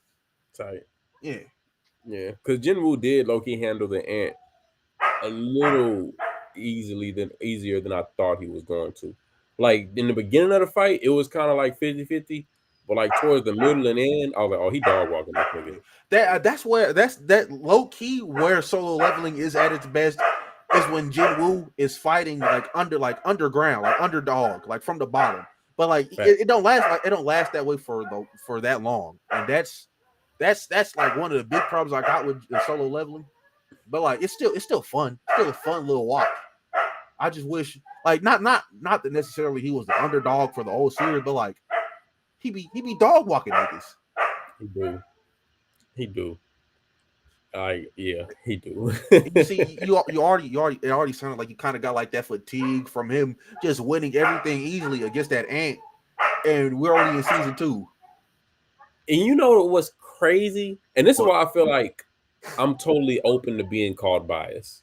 Tight. Yeah. Yeah. Because Jin Woo did low-key handle the ant a little easier than I thought he was going to. Like in the beginning of the fight, it was kind of like 50-50. But like towards the middle and end, I was like, oh, he dog walking this nigga. That's low key where Solo Leveling is at its best is when Jin Woo is fighting like underground, like underdog, like from the bottom. But like it don't last like it don't last that way for that long, and that's like one of the big problems I got with the solo leveling. But like it's still fun, still a fun little watch. I just wish like not that necessarily he was the underdog for the whole series, but like he be dog walking niggas. He do. Yeah, he do. You see, you already it already sounded like you kind of got like that fatigue from him just winning everything easily against that ant, and we're already in season 2. And you know what's crazy? And this is why I feel like I'm totally open to being called biased.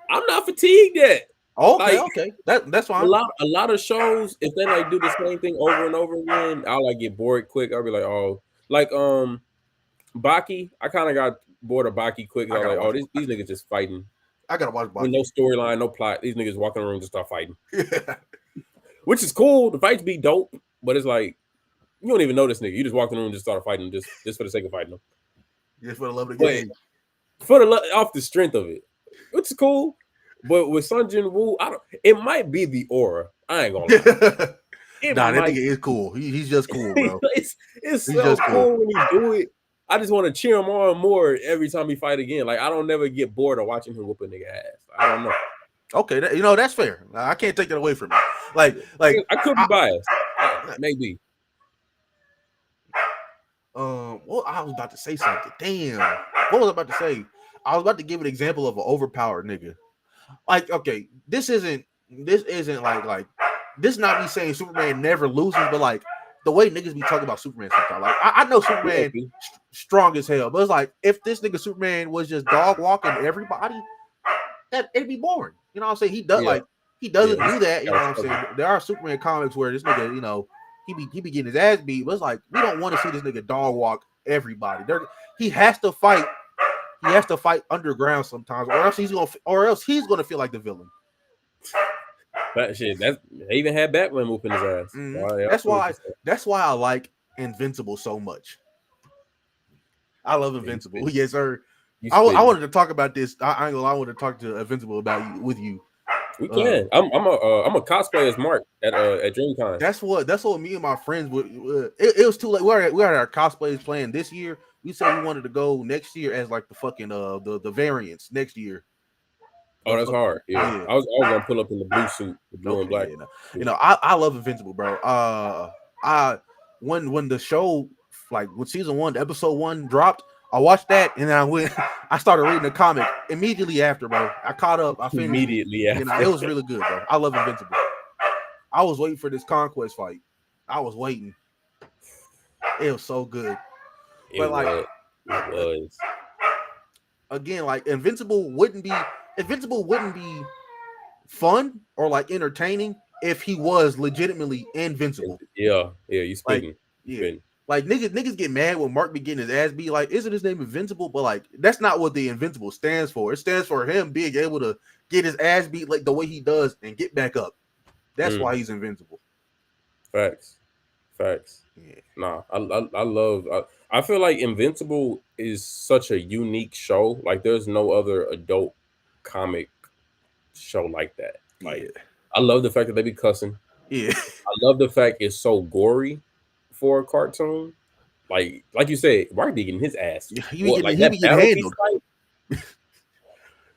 I'm not fatigued yet. Okay. That's fine. A lot of shows, if they like do the same thing over and over again, I'll like get bored quick. I'll be like, oh, like Baki. I kind of got bored of Baki quick. I was like, oh, these niggas just fighting. I gotta watch Baki. With no storyline, no plot. These niggas walk in the room to start fighting. Which is cool. The fights be dope, but it's like you don't even know this nigga. You just walk in the room and just start fighting just for the sake of fighting them. Just for the love of the game. Off the strength of it. Which is cool. But with Sun Jin Woo, it might be the aura. I ain't gonna lie. That nigga is cool. He's just cool, bro. it's so cool when he do it. I just want to cheer him on more every time he fight again. Like I don't never get bored of watching him whoop a nigga ass. I don't know. Okay, that's fair. I can't take that away from you. Like I could be biased. Maybe. Well, I was about to say something. Damn. What was I about to say? I was about to give an example of an overpowered nigga. Like, okay, this isn't like this is not me saying Superman never loses, but like the way niggas be talking about Superman sometimes. Like I know Superman strong as hell, but it's like if this nigga Superman was just dog walking everybody, that it'd be boring. You know what I'm saying? He doesn't do that. You know what I'm saying? There are Superman comics where this nigga, he be getting his ass beat, but it's like we don't want to see this nigga dog walk everybody. He has to fight. He has to fight underground sometimes, or else he's gonna feel like the villain. That shit. They even had Batman whooping his ass. Mm-hmm. That's why I like Invincible so much. I love Invincible. Yes, sir. I wanted to talk about this. I wanted to talk to Invincible with you. We can. I'm a cosplay as Mark at DreamCon. That's what me and my friends would. It was too late. We had our cosplays planned this year. We said we wanted to go next year as like the fucking the variants next year. Oh, that's hard. Yeah. I was gonna pull up in the blue suit, the blue and black. I love Invincible, bro. When the show, like when season 1, episode 1 dropped, I watched that and then I started reading the comic immediately after, bro. I caught up. I finished immediately after. It was really good, bro. I love Invincible. I was waiting for this Conquest fight. I was waiting. It was so good. It was. Again, like Invincible wouldn't be fun or like entertaining if he was legitimately invincible. Yeah, you speaking. Like niggas get mad when Mark be getting his ass beat. Like, isn't his name Invincible? But like, that's not what the Invincible stands for. It stands for him being able to get his ass beat like the way he does and get back up. That's why he's invincible. Facts. Yeah. Nah, I feel like Invincible is such a unique show. Like, there's no other adult comic show like that. Like, I love the fact that they be cussing. Yeah. I love the fact it's so gory for a cartoon. Like you said, Mark be getting his ass. He be getting handled.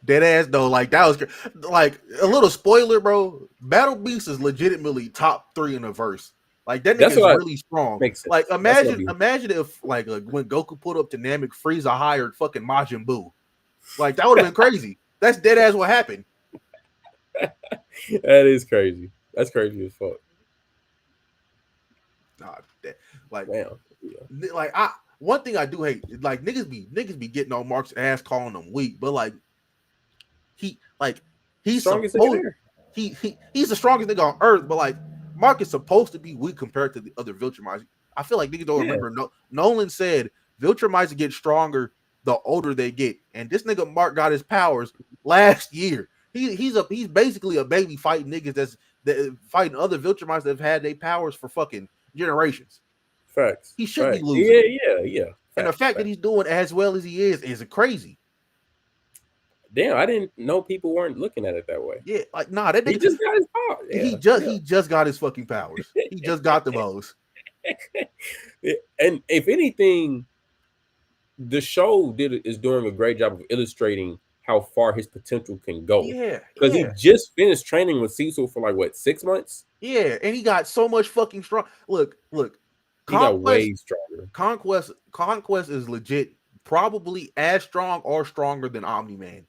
Dead ass though, like that was like a little spoiler, bro. Battle Beast is legitimately top 3 in the verse. Like that nigga is really strong. Like imagine if like when Goku put up dynamic Frieza hired fucking Majin Buu. Like that would have been crazy. That's dead ass what happened. That is crazy. That's crazy as fuck. Nah, like damn. Yeah. Like one thing I do hate, like niggas be getting on Mark's ass calling him weak, but like he's strongest he's the strongest nigga on earth, but like Mark is supposed to be weak compared to the other Viltrumites. I feel like niggas don't remember. Nolan said Viltrumites get stronger the older they get, and this nigga Mark got his powers last year. He's basically a baby fighting niggas that fighting other Viltrumites that have had their powers for fucking generations. Facts. He should be losing. Yeah. And the fact that he's doing as well as he is crazy. Damn, I didn't know people weren't looking at it that way. Yeah, like nah, that He nigga just got his power. he just got his fucking powers. He just got the most. And if anything, the show is doing a great job of illustrating how far his potential can go. Yeah, Because he yeah, just finished training with Cecil for like what 6 months. yeah. And he got so much fucking strong. Look, He got Conquest, way stronger. Conquest is legit, probably as strong or stronger than Omni Man.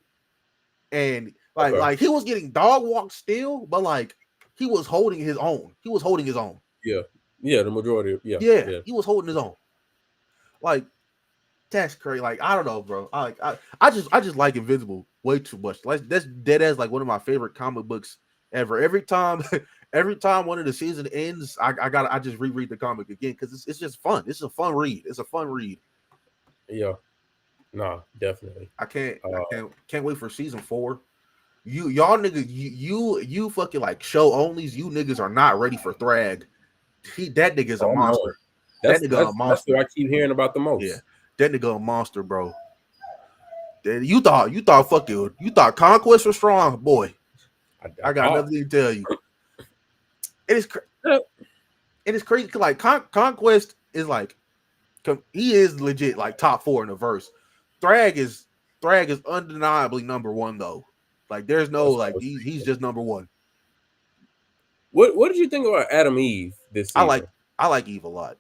And Okay. like he was getting dog walked still, but like he was holding his own. He was holding his own. Yeah, the majority. Yeah, he was holding his own. Like that's crazy. Like I don't know, bro. I just like Invincible way too much. Like that's dead as like one of my favorite comic books ever. Every time one of the season ends, I just reread the comic again because it's just fun. It's a fun read. It's a fun read. Yeah. Nah, definitely. I can't wait for season 4. Y'all niggas, you fucking like show onlys. You niggas are not ready for Thrag. That nigga's a Oh, no. monster. That's That nigga a monster. That's what I keep hearing about the most. Yeah, that nigga a monster, bro. You thought fucking you thought Conquest was strong, boy. I got nothing to tell you. It is crazy. Like Conquest is like he is legit like top 4 in the verse. Thrag is undeniably number 1 though. Like there's no like he's just number 1. What did you think about Adam Eve this season? I like Eve a lot.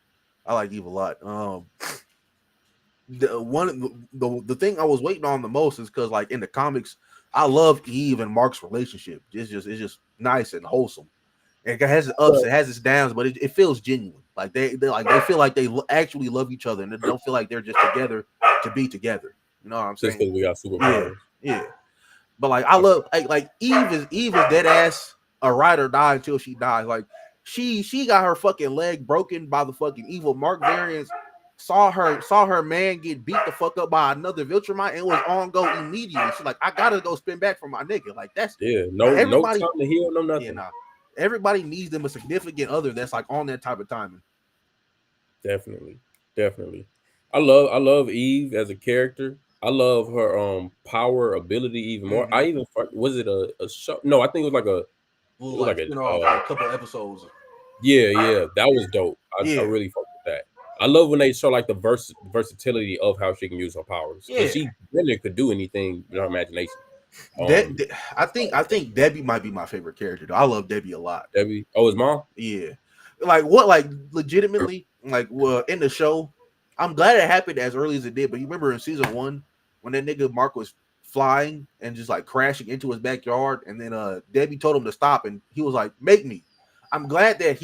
The thing I was waiting on the most is because like in the comics, I love Eve and Mark's relationship. It's just nice and wholesome. It has its ups, it has its downs, but it feels genuine. Like they feel like they actually love each other, and they don't feel like they're just together to be together. You know what I'm saying? Just because we got superpowers. Yeah. But like I love like Eve is dead ass a ride or die until she dies. Like she got her fucking leg broken by the fucking evil Mark variants. Saw her man get beat the fuck up by another Viltrumite and was on go immediately. She's like, I gotta go spin back for my nigga. Like that's no time to heal, no nothing. Yeah, nah. Everybody needs them a significant other that's like on that type of timing. Definitely. I love Eve as a character. I love her power ability even more. Mm-hmm. I even was it a show? No, I think it was like a couple episodes. Yeah, that was dope. I really fucked with that. I love when they show like the versatility of how she can use her powers. Because she really could do anything with her imagination. I think Debbie might be my favorite character though. I love Debbie a lot. Debbie? Oh, his mom? Yeah. Like legitimately, in the show, I'm glad it happened as early as it did. But you remember in season 1 when that nigga Mark was flying and just like crashing into his backyard, and then Debbie told him to stop, and he was like, "Make me." I'm glad that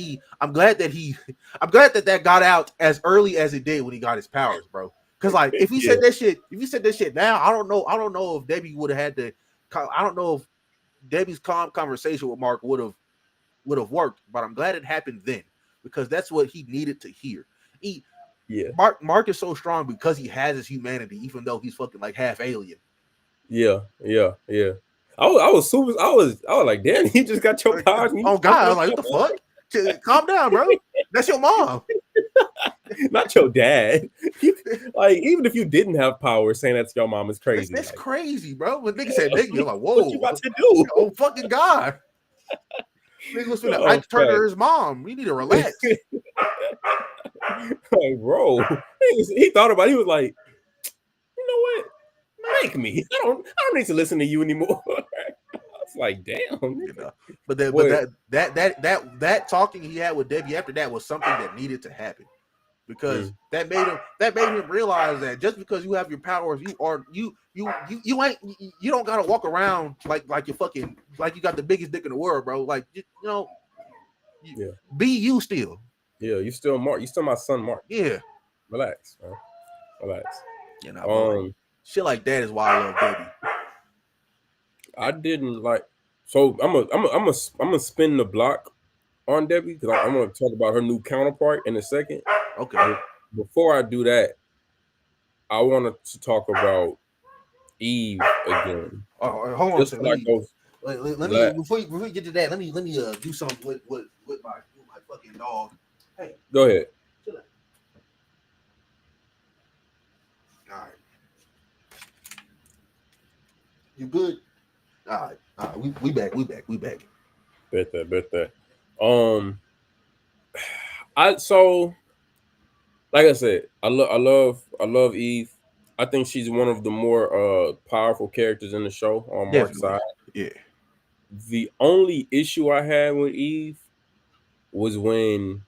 that got out as early as it did when he got his powers, bro. Because like if you said that shit now, I don't know if Debbie would have had to. I don't know if Debbie's calm conversation with Mark would have worked, but I'm glad it happened then because that's what he needed to hear. Mark is so strong because he has his humanity, even though he's fucking like half alien. Yeah. I was like, damn, he just got your powers. Oh God, I was like, what the fuck? Calm down, bro. That's your mom. Not your dad. Like, even if you didn't have power, saying that's your mom is crazy. That's crazy, bro. When nigga said nigga, you're like, whoa, what you about to do? Oh fucking God. Nigga was finna Ike Turner his mom. We need to relax. Like, bro, he thought about it. He was like, you know what? Make me. I don't need to listen to you anymore. It's like, damn. You know, but that talking he had with Debbie after that was something that needed to happen because that made him realize that just because you have your powers, you don't gotta walk around like you're fucking like you got the biggest dick in the world, bro. Like be you still. Yeah, you still Mark. You still my son, Mark. Yeah, relax, man. Relax. You know, shit like that is why I love Debbie. I didn't like. So I'm gonna spin the block on Debbie because I'm gonna talk about her new counterpart in a second. Okay. But before I do that, I wanted to talk about Eve again. Hold on. Just like those. Let me before we get to that. Let me do something with my fucking dog. Hey, go ahead. Chill out. All right. You good? All right. We back. Bet that. Um, so like I said, I love Eve. I think she's one of the more powerful characters in the show on Mark's Definitely. side. Yeah. The only issue I had with Eve was when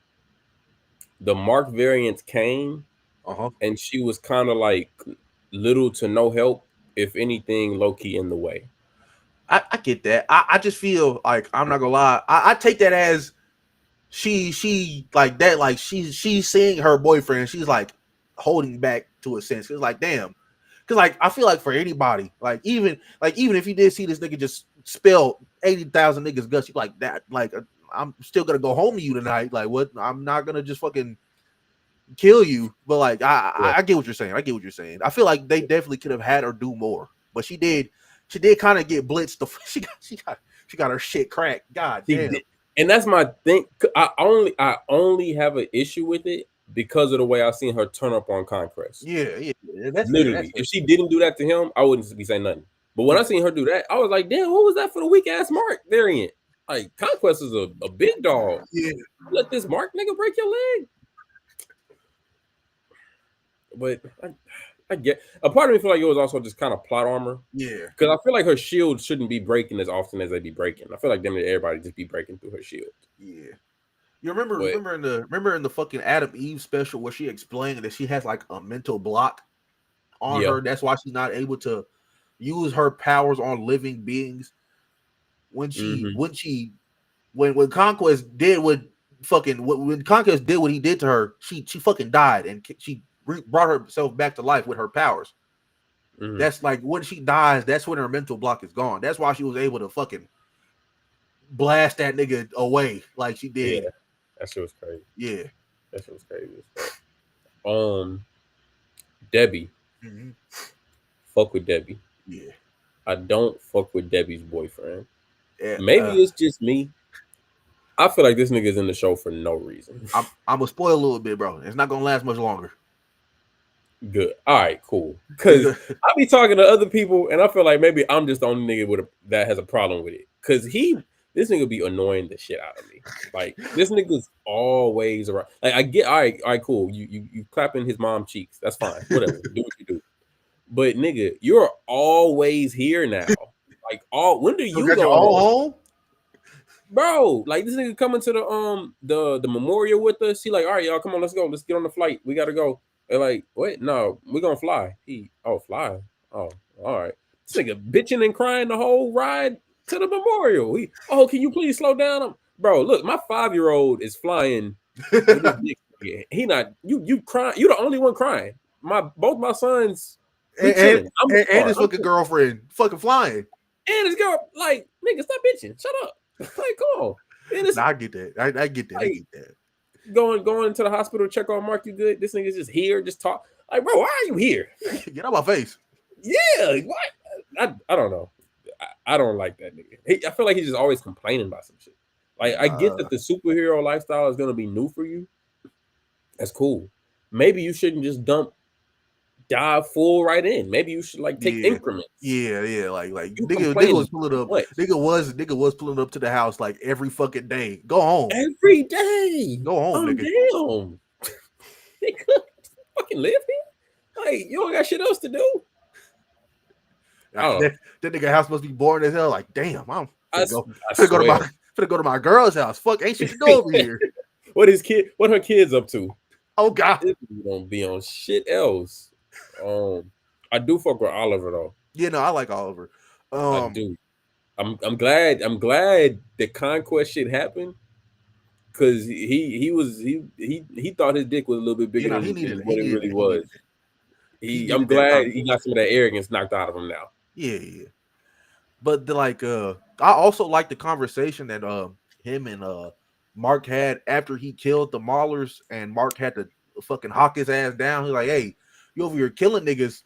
the Mark variants came Uh-huh. and she was kind of like little to no help, if anything, low key in the way. I get that. I just feel like I'm not gonna lie. I take that as she like that, like she's seeing her boyfriend, she's like holding back to a sense. It's like damn. Cause like I feel like for anybody, even if you did see this nigga just spill 80,000 niggas guts, you like that, like I'm still gonna go home to you tonight. Like what? I'm not gonna just fucking kill you. But like Yeah. I get what you're saying. I feel like they definitely could have had her do more, but she did kind of get blitzed. She got her shit cracked. God damn. And that's my thing. I only have an issue with it because of the way I seen her turn up on Conquest. Yeah. That's Literally, if she didn't do that to him, I wouldn't be saying nothing. But when I seen her do that, I was like, damn, what was that for the weak ass Mark variant? Like Conquest is a big dog. Yeah. Let this Mark nigga break your leg. But I get a part of me feel like it was also just kind of plot armor. Yeah. Because I feel like her shield shouldn't be breaking as often as they be breaking. I feel like everybody just be breaking through her shield. Yeah. You remember in the fucking Adam Eve special where she explained that she has like a mental block on her. That's why she's not able to use her powers on living beings. When Conquest did when Conquest did what he did to her, she fucking died and she brought herself back to life with her powers. Mm-hmm. That's like when she dies, that's when her mental block is gone. That's why she was able to fucking blast that nigga away like she did. Yeah, that shit was crazy. Yeah, that shit was crazy. Debbie, fuck with Debbie. Yeah, I don't fuck with Debbie's boyfriend. Yeah, Maybe it's just me. I feel like this nigga's in the show for no reason. I'm gonna spoil a little bit, bro. It's not gonna last much longer. Good. All right, cool. Because I be talking to other people, and I feel like maybe I'm just the only nigga that has a problem with it. Because this nigga be annoying the shit out of me. Like this nigga's always around. Like I get, all right, cool. You clapping his mom cheeks. That's fine. Whatever. Do what you do. But nigga, you're always here now. Like when do you go home? Bro, like this nigga coming to the memorial with us. He like, all right, y'all, come on, let's go. Let's get on the flight. We gotta go. They're like, wait, no, we're gonna fly. Fly. Oh, all right. This nigga bitching and crying the whole ride to the memorial. Can you please slow down? Bro, look, my 5-year-old is flying. He not you crying. You the only one crying. Both my sons and his fucking girlfriend fucking flying. And his girl, like, nigga, stop bitching. Shut up. Like, come on. I get that. I get that. Like, I get that. Going to the hospital to check on Mark, you good? This nigga's just here, just talk. Like, bro, why are you here? Get out my face. Yeah, what? I don't know. I don't like that nigga. I feel like he's just always complaining about some shit. Like, I get that the superhero lifestyle is gonna be new for you. That's cool. Maybe you shouldn't just dive full right in. Maybe you should like take increments. Yeah. Like nigga was pulling up. Nigga was pulling up to the house like every fucking day. Go home. Every day. Go home, nigga. Damn. Nigga, fucking live here? Like you don't got shit else to do. That nigga house must be boring as hell. Like, damn, I'm gonna go to my girl's house. Fuck, ain't shit to do over here. What her kids up to? Oh God. This don't be on shit else. I do fuck with Oliver though. Yeah, no, I like Oliver. I do. I'm glad the Conquest shit happened because he thought his dick was a little bit bigger than what it really was. I'm glad he got some of that arrogance knocked out of him now. Yeah. But I also like the conversation that him and Mark had after he killed the Maulers, and Mark had to fucking hawk his ass down. He's like, hey, you over here killing niggas,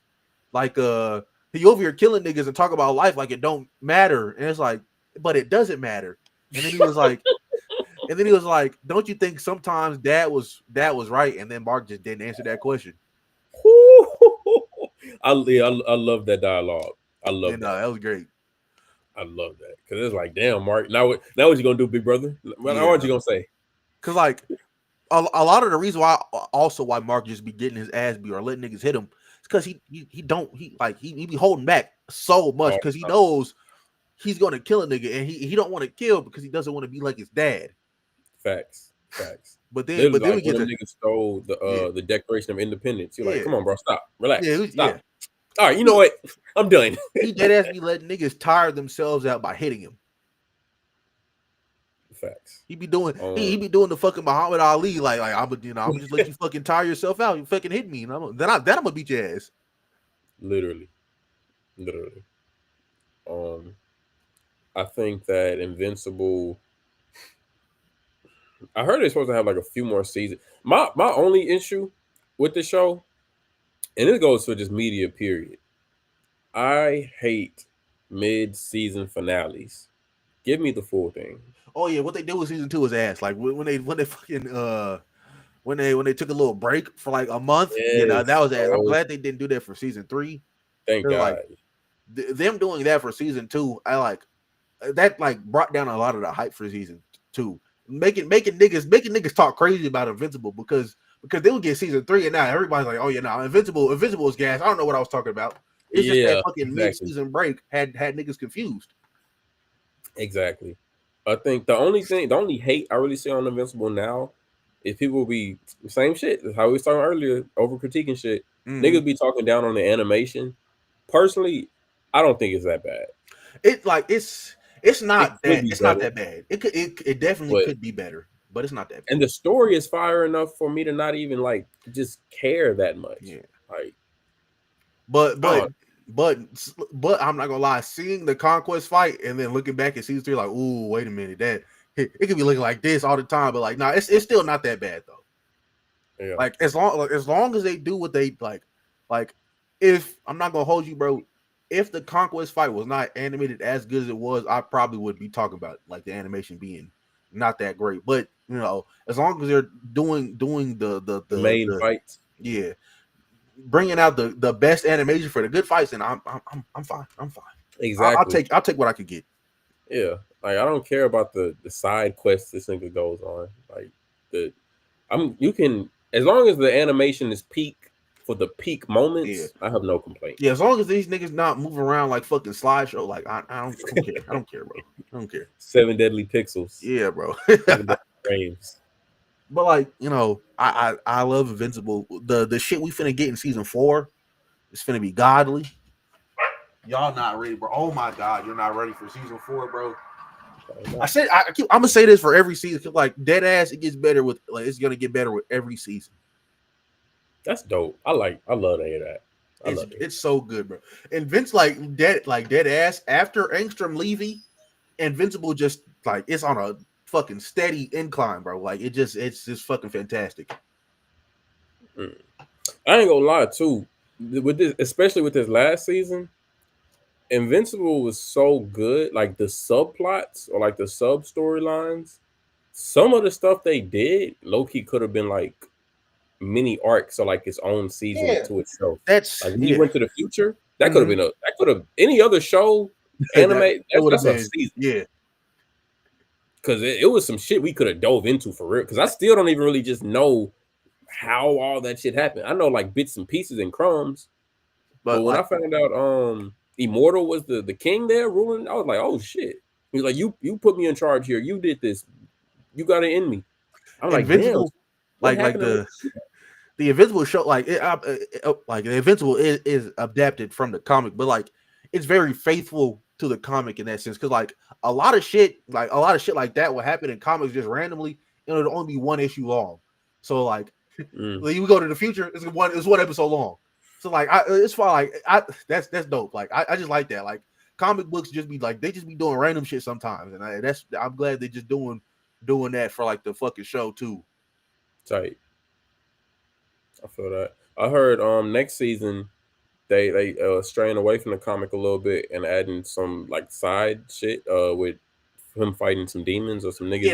like he over here killing niggas and talk about life like it don't matter. And it's like, but it doesn't matter. And then he was like, don't you think sometimes dad was right? And then Mark just didn't answer that question. I love that dialogue. I love And that. that was great. I love that because it's like, damn, Mark. Now what you gonna do, big brother? What you gonna say? Cause like a lot of the reason why Mark just be getting his ass beat or letting niggas hit him, it's because he be holding back so much because he knows he's gonna kill a nigga and he don't want to kill because he doesn't want to be like his dad. Facts. But then like we get when to niggas stole the Declaration of Independence. You're like, come on, bro, stop, relax, stop. Yeah. All right, you know what? I'm done. He dead ass be letting niggas tire themselves out by hitting him. Facts. He be doing he be doing the fucking Muhammad Ali like I'm gonna just let you fucking tire yourself out. You fucking hit me, and I'm gonna beat your ass. Literally. I think that Invincible. I heard they're supposed to have like a few more seasons. My only issue with the show, and it goes for just media period. I hate mid-season finales. Give me the full thing. Oh yeah, what they did with season 2 is ass. Like when they fucking when they took a little break for like a month, that was ass. I'm glad they didn't do that for season 3. Thank God. Like them doing that for season 2, I like that. Like brought down a lot of the hype for season 2, making niggas talk crazy about Invincible because they would get season 3 and now everybody's like, oh yeah, no, Invincible is gas. I don't know what I was talking about. It's just that fucking mid-season break had niggas confused. Exactly. I think the only hate I really see on Invincible now is people be same shit. How we was talking earlier, over critiquing shit. Niggas be talking down on the animation. Personally, I don't think it's that bad. It's not that bad. It definitely could be better, but it's not that bad. And the story is fire enough for me to not even like just care that much. Yeah. Like, but I'm not gonna lie, seeing the Conquest fight and then looking back at season 3, like, ooh, wait a minute, that it could be looking like this all the time, but like, nah, it's still not that bad though. Yeah. Like as long as they do what they like, if I'm not gonna hold you, bro, if the Conquest fight was not animated as good as it was, I probably would be talking about like the animation being not that great. But as long as they're doing the main fights, yeah, bringing out the best animation for the good fights, and I'm fine. Exactly. I'll take what I could get. Yeah, like I don't care about the side quests this nigga goes on. Like you can, as long as the animation is peak for the peak moments, I have no complaint. Yeah, as long as these niggas not moving around like fucking slideshow, like I don't care. I don't care, bro. I don't care. 7 deadly pixels. Yeah, bro. Frames. But like, I love Invincible. The shit we finna get in season 4 is finna be godly. Y'all not ready, bro. Oh my god, you're not ready for season 4, bro. I'm gonna say this for every season. Like dead ass, it gets better with it's gonna get better with every season. That's dope. I love to hear that. It's so good, bro. And Vince dead ass after Angstrom leaving, Invincible just like it's on a fucking steady incline, bro. Like it's just fucking fantastic. I ain't gonna lie too. With this, especially with this last season, Invincible was so good. Like the subplots or like the sub storylines, some of the stuff they did, low-key could have been like mini arcs or like its own season to itself. That's like when you went to the future, that could have any other show anime. That's a season. Yeah. Because it was some shit we could have dove into for real. Because I still don't even really just know how all that shit happened. I know like bits and pieces and crumbs. But when I found out Immortal was the king there ruling, I was like, oh shit. He was like, you put me in charge here. You did this. You got it in me. I'm like, damn. Like the Invincible show, like the Invincible is adapted from the comic, but like it's very faithful to the comic in that sense. Because like a lot of shit like that will happen in comics just randomly, and it'll only be one issue long. So like when you go to the future, it's one episode long. So like it's fine. Like that's dope. Like I just like that. Like comic books just be like they just be doing random shit sometimes, and I'm glad they just doing that for like the fucking show too. Tight. I feel that. I heard next season they straying away from the comic a little bit and adding some like side shit with him fighting some demons or some niggas.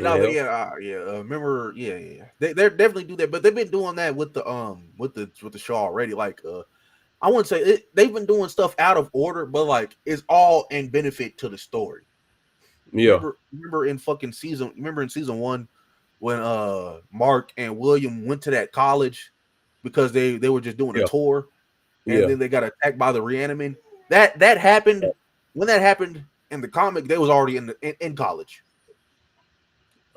Remember, They definitely do that, but they've been doing that with the show already. Like I wouldn't say it, they've been doing stuff out of order, but like it's all in benefit to the story. Yeah, Remember in season 1 when Mark and William went to that college because they were just doing a yeah, tour, and yeah. then they got attacked by the Reanimin. That happened when that happened in the comic. They was already in college,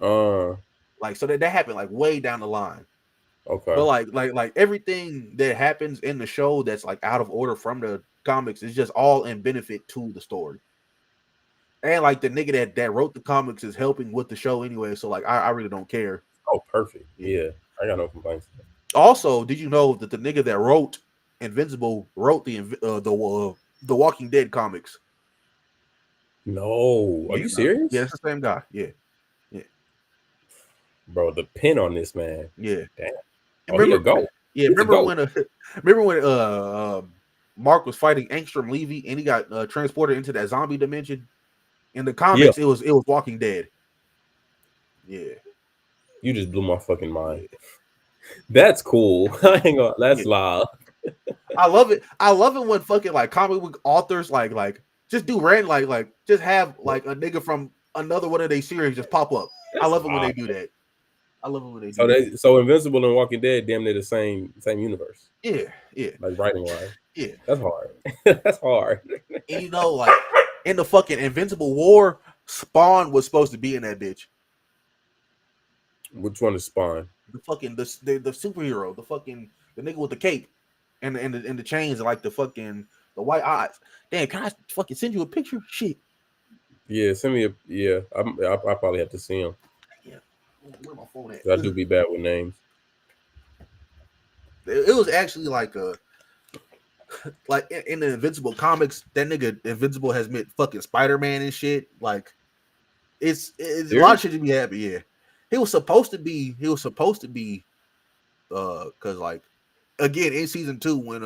Uh, like so that happened like way down the line. But okay. like everything that happens in the show that's like out of order from the comics is just all in benefit to the story. And like the nigga that wrote the comics is helping with the show anyway, so like I really don't care. Oh, perfect. Yeah. Yeah, I got no complaints. Also, did you know that the nigga that wrote Invincible wrote the Walking Dead comics? No, are Yeah, you no. serious? Yeah, it's the same guy. Yeah, Bro, the pin on this man. yeah. Damn. And Oh, he a remember, go. yeah, He's a remember go. when Mark was fighting Angstrom Levy and he got transported into that zombie dimension. In the Yeah, comics, it was Walking Dead. Yeah, you just blew my fucking mind. That's cool. I ain't gonna. That's yeah. live. I love it. I love it when fucking like comic book authors like just do random like just have like a nigga from another one of their series just pop up. I That's love it when they live. do that. I love it when they So do that. so Invincible and Walking Dead, damn near the same universe, Yeah, yeah, like writing wise. yeah. That's hard. That's hard. And you know, like in the fucking Invincible War, Spawn was supposed to be in that bitch. Which one is Spawn? The fucking the superhero, the nigga with the cape and the chains and like the white eyes. Damn, can I fucking send you a picture? Shit. Yeah, send me a. Yeah, I probably have to see him. Yeah. Where my phone at? 'Cause I do be bad with names. It was actually like in the Invincible comics, that nigga Invincible has met fucking Spider-Man and shit. Like it's a lot of shit to be happy. Yeah, he was supposed to be because like again in season 2 when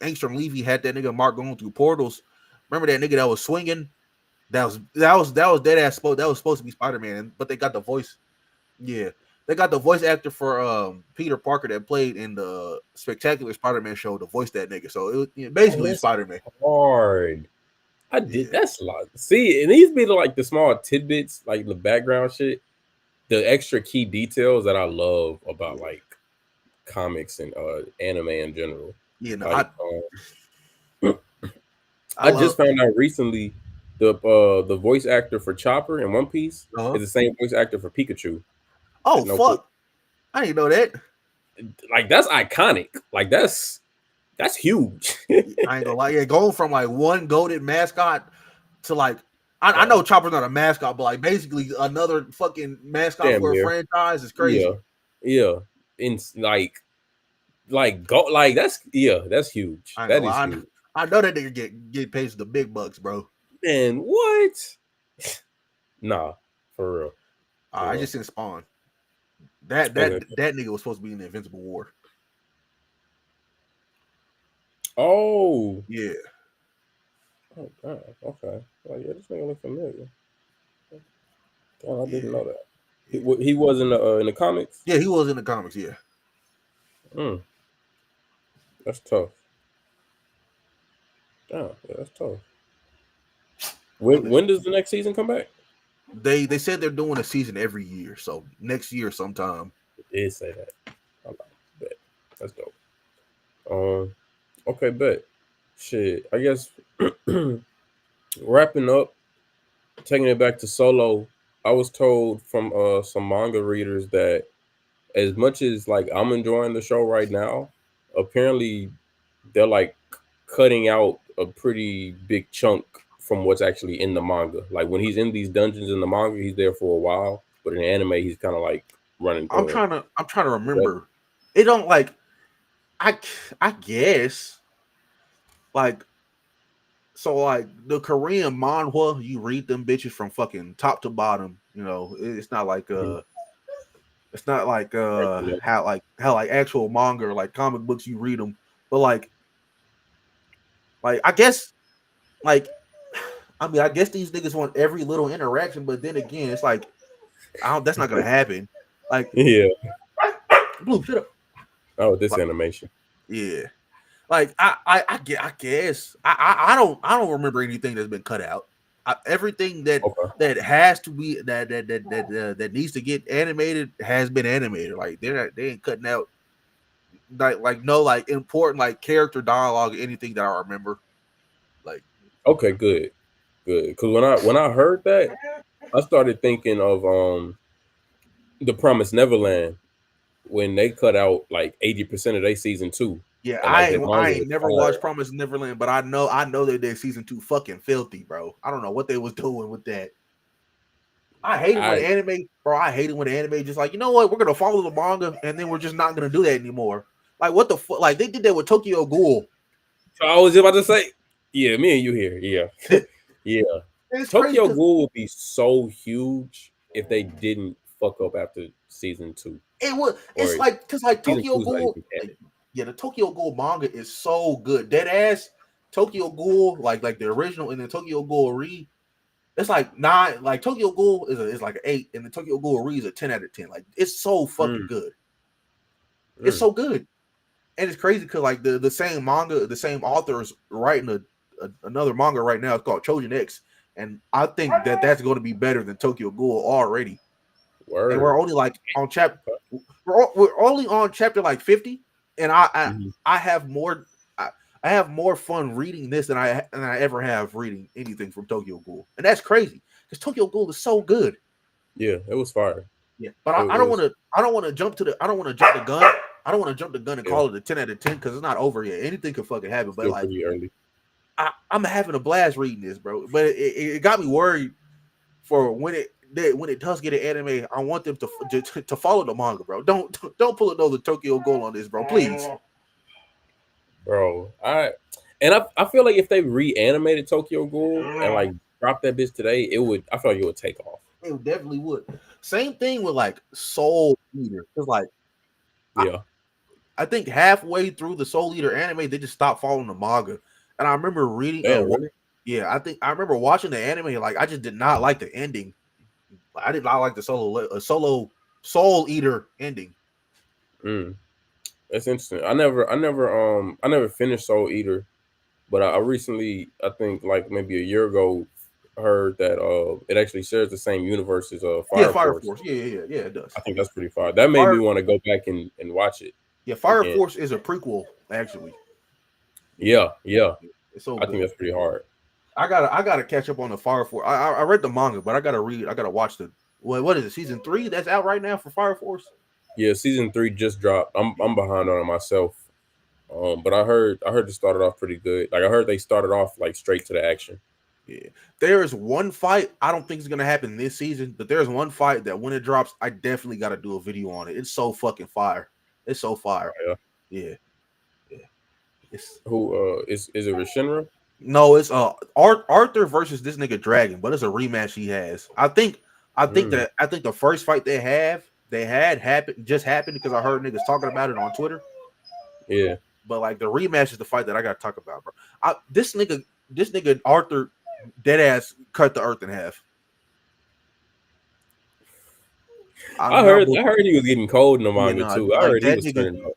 Angstrom Levy had that nigga Mark going through portals. Remember that nigga that was swinging? That was dead ass that was supposed to be Spider-Man, but they got the voice. Yeah. They got the voice actor for Peter Parker that played in the Spectacular Spider-Man show to voice that nigga. So it was basically Spider-Man. Hard. I Yeah. did. That's a lot. See, and these be like the small tidbits, like the background shit, the extra key details that I love about like comics and anime in general. Yeah, no, Like, I just found out recently the voice actor for Chopper in One Piece is the same voice actor for Pikachu. Oh fuck! I didn't know that. Like that's iconic. Like that's huge. I ain't gonna lie. Yeah, going from like one goated mascot to like I know Chopper's not a mascot, but like basically another fucking mascot for a franchise is crazy. Yeah. In like go like that's huge. That is huge. I know that nigga get paid the big bucks, bro. And what? Nah, for real. I just seen Spawn. That nigga was supposed to be in the Invincible War. Oh yeah. Oh God. Okay. Well, yeah, this nigga look familiar. Damn, I didn't know that. He was in the comics. Yeah, he was in the comics. Yeah. That's tough. Yeah, that's tough. When does the next season come back? They said they're doing a season every year, so next year sometime. They did say that. I bet. That's dope. Okay, bet. Shit, I guess wrapping up, taking it back to Solo. I was told from some manga readers that as much as like I'm enjoying the show right now, apparently they're like cutting out a pretty big chunk from what's actually in the manga. Like when he's in these dungeons in the manga, he's there for a while, but in the anime, he's kind of like running. I'm trying to remember. It don't like I guess like so like the Korean manhwa, you read them bitches from fucking top to bottom. You know, it's not like it's not like how like actual manga or like comic books you read them, but like I guess like I mean I guess these niggas want every little interaction, but then again it's like that's not gonna happen. Like yeah, Blue, shut up. Oh, this animation. Yeah. Like I guess I don't remember anything that's been cut out. Everything Okay. that has to be that needs to get animated has been animated. Like they ain't cutting out like no like important like character dialogue or anything that I remember. Like Okay, good. Because when I heard that, I started thinking of The Promised Neverland when they cut out like 80% of their season 2 yeah, and like their I manga ain't was never watched fire. Promised Neverland, but I know that their season 2 fucking filthy, bro. I don't know what they was doing with that. I hate it when I anime, bro. I hate it when anime just like, you know what, we're gonna follow the manga and then we're just not gonna do that anymore. Like what the fuck? Like they did that with Tokyo Ghoul. so I was about to say, yeah, me and you here, yeah, yeah. It's crazy Tokyo because Ghoul would be so huge if they didn't fuck up after season 2 it was. or It's like because like season Tokyo 2 is not Ghoul, even canon. like, yeah, the Tokyo Ghoul manga is so good. Dead ass Tokyo Ghoul, like the original, and the Tokyo Ghoul Re. It's like 9. Like Tokyo Ghoul is like an 8, and the Tokyo Ghoul Re is a 10 out of 10. Like it's so fucking Mm, good. It's mm. so good. And it's crazy because like the same manga, the same author is writing another manga right now. It's called Trojan X, and I think that that's going to be better than Tokyo Ghoul already. And Word. we're only like on chapter, we're only on chapter like 50, and Mhm. I have more. I have more fun reading this than I ever have reading anything from Tokyo Ghoul, and that's crazy because Tokyo Ghoul is so good. Yeah, it was fire. Yeah, but It, I it don't was want to. I don't want to jump to the. I don't want to jump the gun. I don't want to jump the gun and yeah, call it a 10 out of 10 because it's not over yet. Anything could fucking happen. But still like, pretty early. I'm having a blast reading this, bro. But it got me worried for when it does get an anime. I want them to follow the manga, bro. Don't pull another Tokyo Ghoul on this, bro. Please. Bro, I feel like if they reanimated Tokyo Ghoul and like dropped that bitch today, I feel like it would take off. It definitely would. Same thing with like Soul Eater. Cause like Yeah. I think halfway through the Soul Eater anime, they just stopped following the manga. And I remember reading Damn, really? yeah, I remember watching the anime, like I just did not like the ending. I did not like the solo Soul Eater ending. Mm, that's interesting. I never finished Soul Eater, but I recently, I think like maybe a year ago, heard that it actually shares the same universe as Yeah, Fire Fire Force. Force. Yeah, it does. I think that's pretty fire. That made me Fire want to go back and watch it Yeah, Fire again. Force is a prequel, actually. Yeah, yeah. It's so I think good. that's pretty hard. I gotta catch up on the Fire Force. I read the manga, but I gotta watch the what is it, season 3 that's out right now for Fire Force? Yeah, season 3 just dropped. I'm behind on it myself. But I heard it started off pretty good. Like I heard they started off like straight to the action. Yeah. There is one fight I don't think is gonna happen this season, but there's one fight that when it drops, I definitely gotta do a video on it. It's so fucking fire. It's so fire. Yeah. Yeah. Yeah. It's Who is it Reshinra? no, it's Arthur versus this nigga Dragon, but it's a rematch he has. I think Mm, the first fight they had happened because I heard niggas talking about it on Twitter. yeah. But like the rematch is the fight that I gotta talk about, bro. This nigga Arthur dead ass cut the earth in half. I heard he was getting cold in the Yeah, manga no, too. I like heard he was turning up.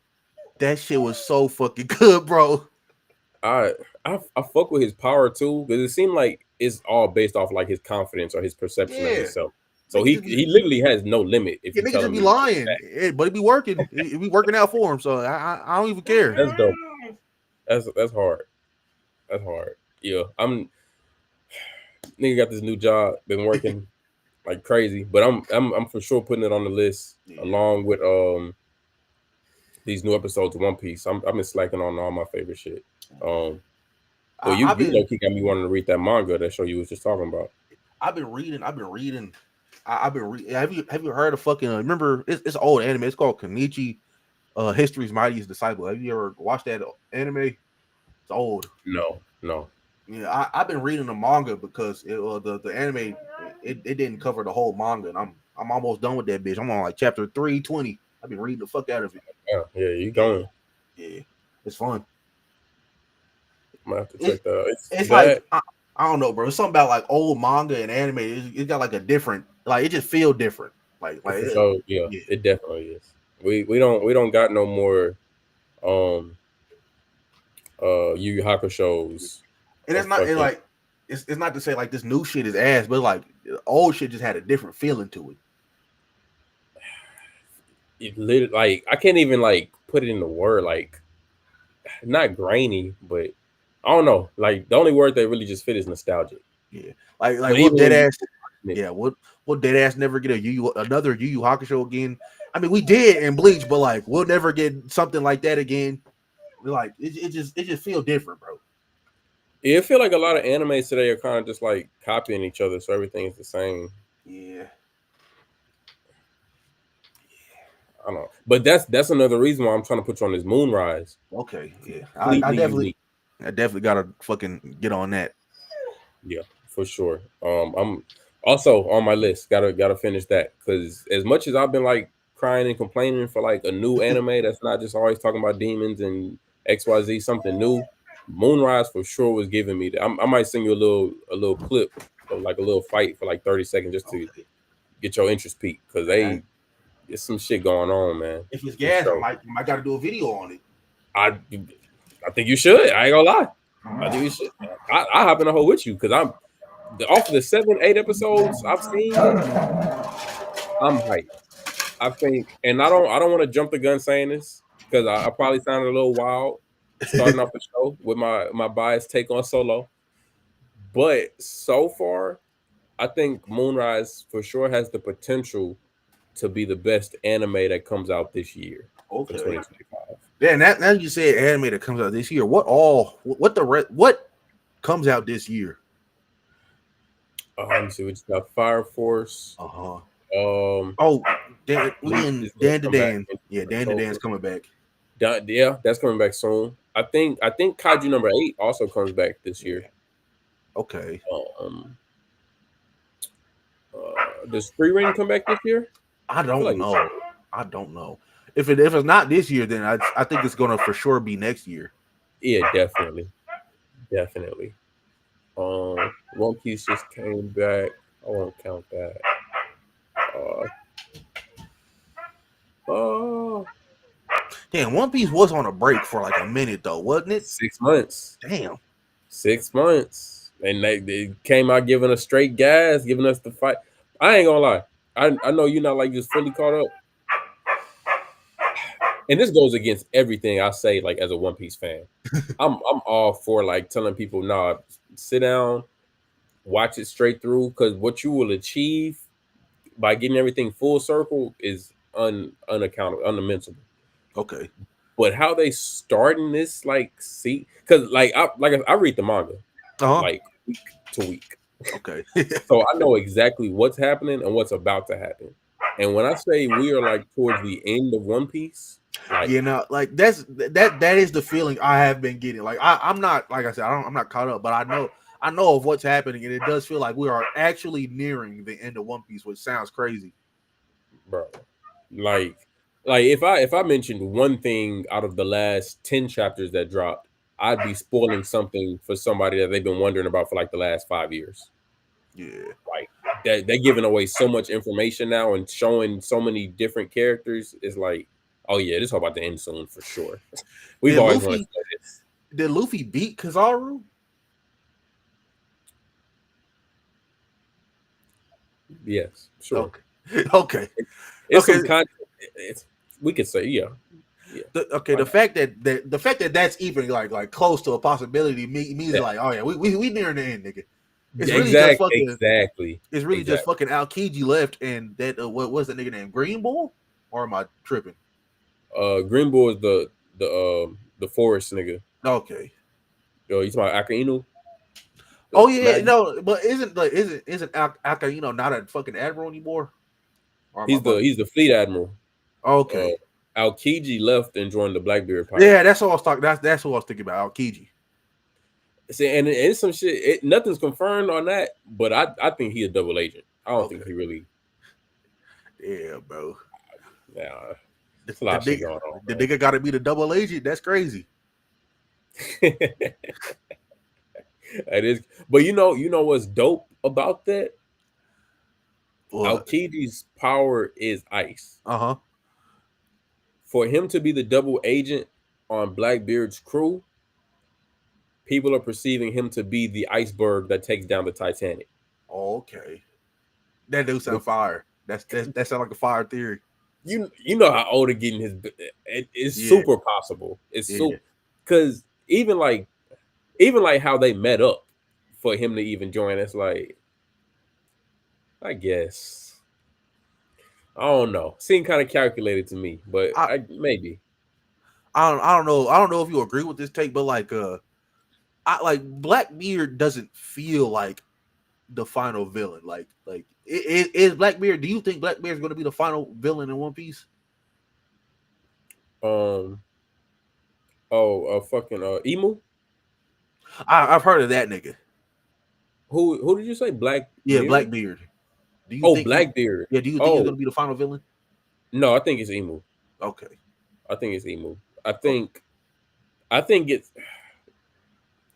that shit was so fucking good, bro. I I fuck with his power too because it seemed like it's all based off like his confidence or his perception of Yeah, himself. So nigga just be, he literally has no limit if yeah, you nigga tell just him be to get lying, back. but it be working. It be working out for him, so I don't even care. That's dope. That's hard. That's hard. Yeah, nigga got this new job, been working like crazy, but I'm for sure putting it on the list Yeah. along with these new episodes of One Piece. I've been slacking on all my favorite shit. Well, you I've been low key got me wanting to read that manga that show you was just talking about. I've been reading. Have you heard of fucking? Remember, it's old anime. It's called Kenichi, History's Mightiest Disciple. Have you ever watched that anime? It's old. No. Yeah, I've been reading the manga because the anime it didn't cover the whole manga, and I'm almost done with that bitch. I'm on like chapter 320. I've been reading the fuck out of it. Yeah, you going. Yeah, it's fun. I'm gonna have to It's check that out. It's it's like that. I don't know, bro. It's something about like old manga and anime. It got like a different, like it just feel different. For sure, yeah, Yeah. it definitely is. We don't got no more Yu Yu Hakusho's. And it's not like it's not to say like this new shit is ass, but like old shit just had a different feeling to it. It literally, like, I can't even like put it in the word, like, not grainy, but I don't know. Like, the only word that really just fit is nostalgic. Yeah, like But we'll even dead when ass. you- Yeah, we'll dead ass never get another Yu Yu Hakusho again. I mean, we did in Bleach, but like we'll never get something like that again. Like it just feel different, bro. Yeah, I feel like a lot of animes today are kind of just like copying each other, so everything is the same. Yeah, I don't know, but that's another reason why I'm trying to put you on this Moonrise. okay, yeah. Completely unique. I definitely gotta fucking get on that. Yeah, for sure. I'm also on my list. Gotta finish that because as much as I've been like crying and complaining for like a new anime that's not just always talking about demons and XYZ, something new. Moonrise for sure was giving me that. I might send you a little clip of like a little fight for like 30 seconds just to Okay. get your interest peaked because Man, there's some shit going on, man. if it's For gas, sure. I might gotta do a video on it. I think you should. I ain't gonna lie. I think you should. I hop in a hole with you because I'm off of the 7, 8 episodes I've seen. I'm hyped. I think, and I don't want to jump the gun saying this because I probably sounded a little wild starting off the show with my biased take on Solo. But so far, I think Moonrise for sure has the potential to be the best anime that comes out this year for Okay. 2025. Yeah, now you said anime that comes out this year. What comes out this year? Let me see. We just got Fire Force. Uh-huh. Um, Oh, Dan Bleach is gonna come back Dan. in Yeah, Dan October. Dan's coming back. Yeah, that's coming back soon. I think Kaiju number 8 also comes back this year. Okay. Um, does Free Ring come back this year? I feel don't like know. I don't know. If it's not this year, then I think it's gonna for sure be next year. Yeah, definitely. One Piece just came back. I won't count that. Uh, Damn, One Piece was on a break for like a minute though, wasn't it? 6 months. Damn. 6 months, and they came out giving us straight gas, giving us the fight. I ain't gonna lie. I know you're not like just fully caught up, and this goes against everything I say. Like as a One Piece fan, I'm all for like telling people, nah, sit down, watch it straight through, because what you will achieve by getting everything full circle is unaccountable, unmentionable. Okay. But how they starting this, like, see, because I read the manga Uh-huh. like week to week. Okay. So I know exactly what's happening and what's about to happen. And when I say we are like towards the end of One Piece, like You know, like that is the feeling I have been getting. Like I'm not, like I said, I'm not caught up, but I know of what's happening, and it does feel like we are actually nearing the end of One Piece, which sounds crazy. bro, like if I mentioned one thing out of the last 10 chapters that dropped, I'd be spoiling something for somebody that they've been wondering about for like the last 5 years. Yeah. Like they're giving away so much information now and showing so many different characters. It's like, oh yeah, this is about to end soon for sure. We've Did always wanted to say this. Did Luffy beat Kizaru? Yes, sure. Okay. Okay. It's Okay. some content. We could say, yeah. The fact that that's even like close to a possibility means Yeah. like, oh yeah, we nearing the end, nigga. It's really just fucking exactly. It's really just fucking Aokiji left, and that what was that nigga named Green Bull? Or am I tripping? Green Bull is the forest nigga. Okay. Yo, you talking about Akainu? Oh yeah, no, but isn't Akainu not a fucking admiral anymore? He's the fleet admiral. Okay. Aokiji left and joined the Blackbeard Pirate. Yeah, that's what I was talking. That's what I was thinking about. Aokiji. See, and it's some shit. Nothing's confirmed on that, but I think he's a double agent. I don't think he really. Yeah, bro. Nah, The the nigga got to be the double agent. That's crazy. It is, but you know what's dope about that? Aokiji's power is ice. Uh-huh. For him to be the double agent on Blackbeard's crew, people are perceiving him to be the iceberg that takes down the Titanic. Okay, that do sound fire. That sound like a fire theory. You know how Oda getting his it's Yeah. super possible. It's Yeah. so because even like how they met up for him to even join. It's like, I guess, I don't know. Seemed kind of calculated to me, but maybe. I don't know. I don't know if you agree with this take, but like I like Blackbeard doesn't feel like the final villain. Like is Blackbeard, do you think Blackbeard is going to be the final villain in One Piece? Fucking Emu. I've heard of that nigga. Who did you say? Black? Yeah, Blackbeard. Do you think Blackbeard. do you think he's going to be the final villain? No, I think it's Emu. Okay. I think it's Emu. I think it's,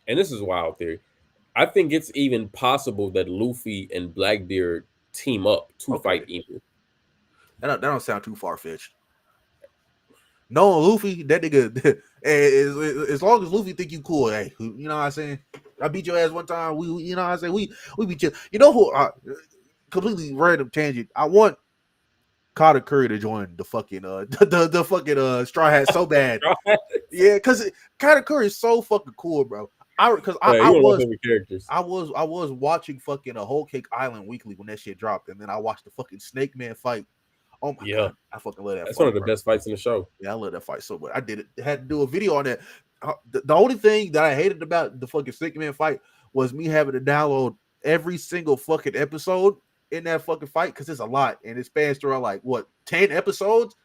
and this is wild theory. I think it's even possible that Luffy and Blackbeard team up to fight Emu. That don't sound too far fetched. No, Luffy, that nigga. As long as Luffy think you cool, hey, you know what I'm saying? I beat your ass one time. We you know what I'm saying? We beat you. You know who? Completely random tangent. I want Carter Curry to join the fucking the fucking Straw Hat so bad. Yeah, because Carter Curry is so fucking cool, bro. I was watching fucking a Whole Cake Island weekly when that shit dropped, and then I watched the fucking Snake Man fight. Oh my god, I fucking love that. That's fight, one of the best fights in the show. Yeah, I love that fight so much. I did it. Had to do a video on that. The only thing that I hated about the fucking Snake Man fight was me having to download every single fucking episode in that fucking fight because it's a lot and it spans through like what 10 episodes,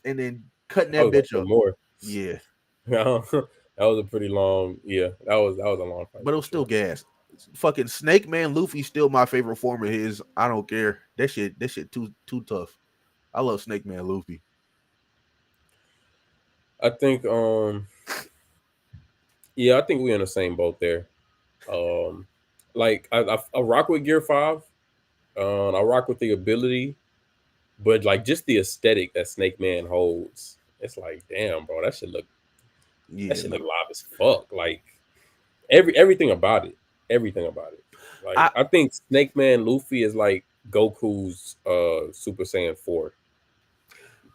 and then cutting that bitch up. More. Yeah. That was a pretty long. Yeah, that was a long fight. But it was still gas. Fucking Snake Man Luffy still my favorite form of his. I don't care. That shit too tough. I love Snake Man Luffy. I think I think we're in the same boat there. Like I rock with Gear 5. I rock with the ability, but like just the aesthetic that Snake Man holds. It's like, damn, bro, that should look live as fuck. Like everything about it. Like I think Snake Man Luffy is like Goku's Super Saiyan 4.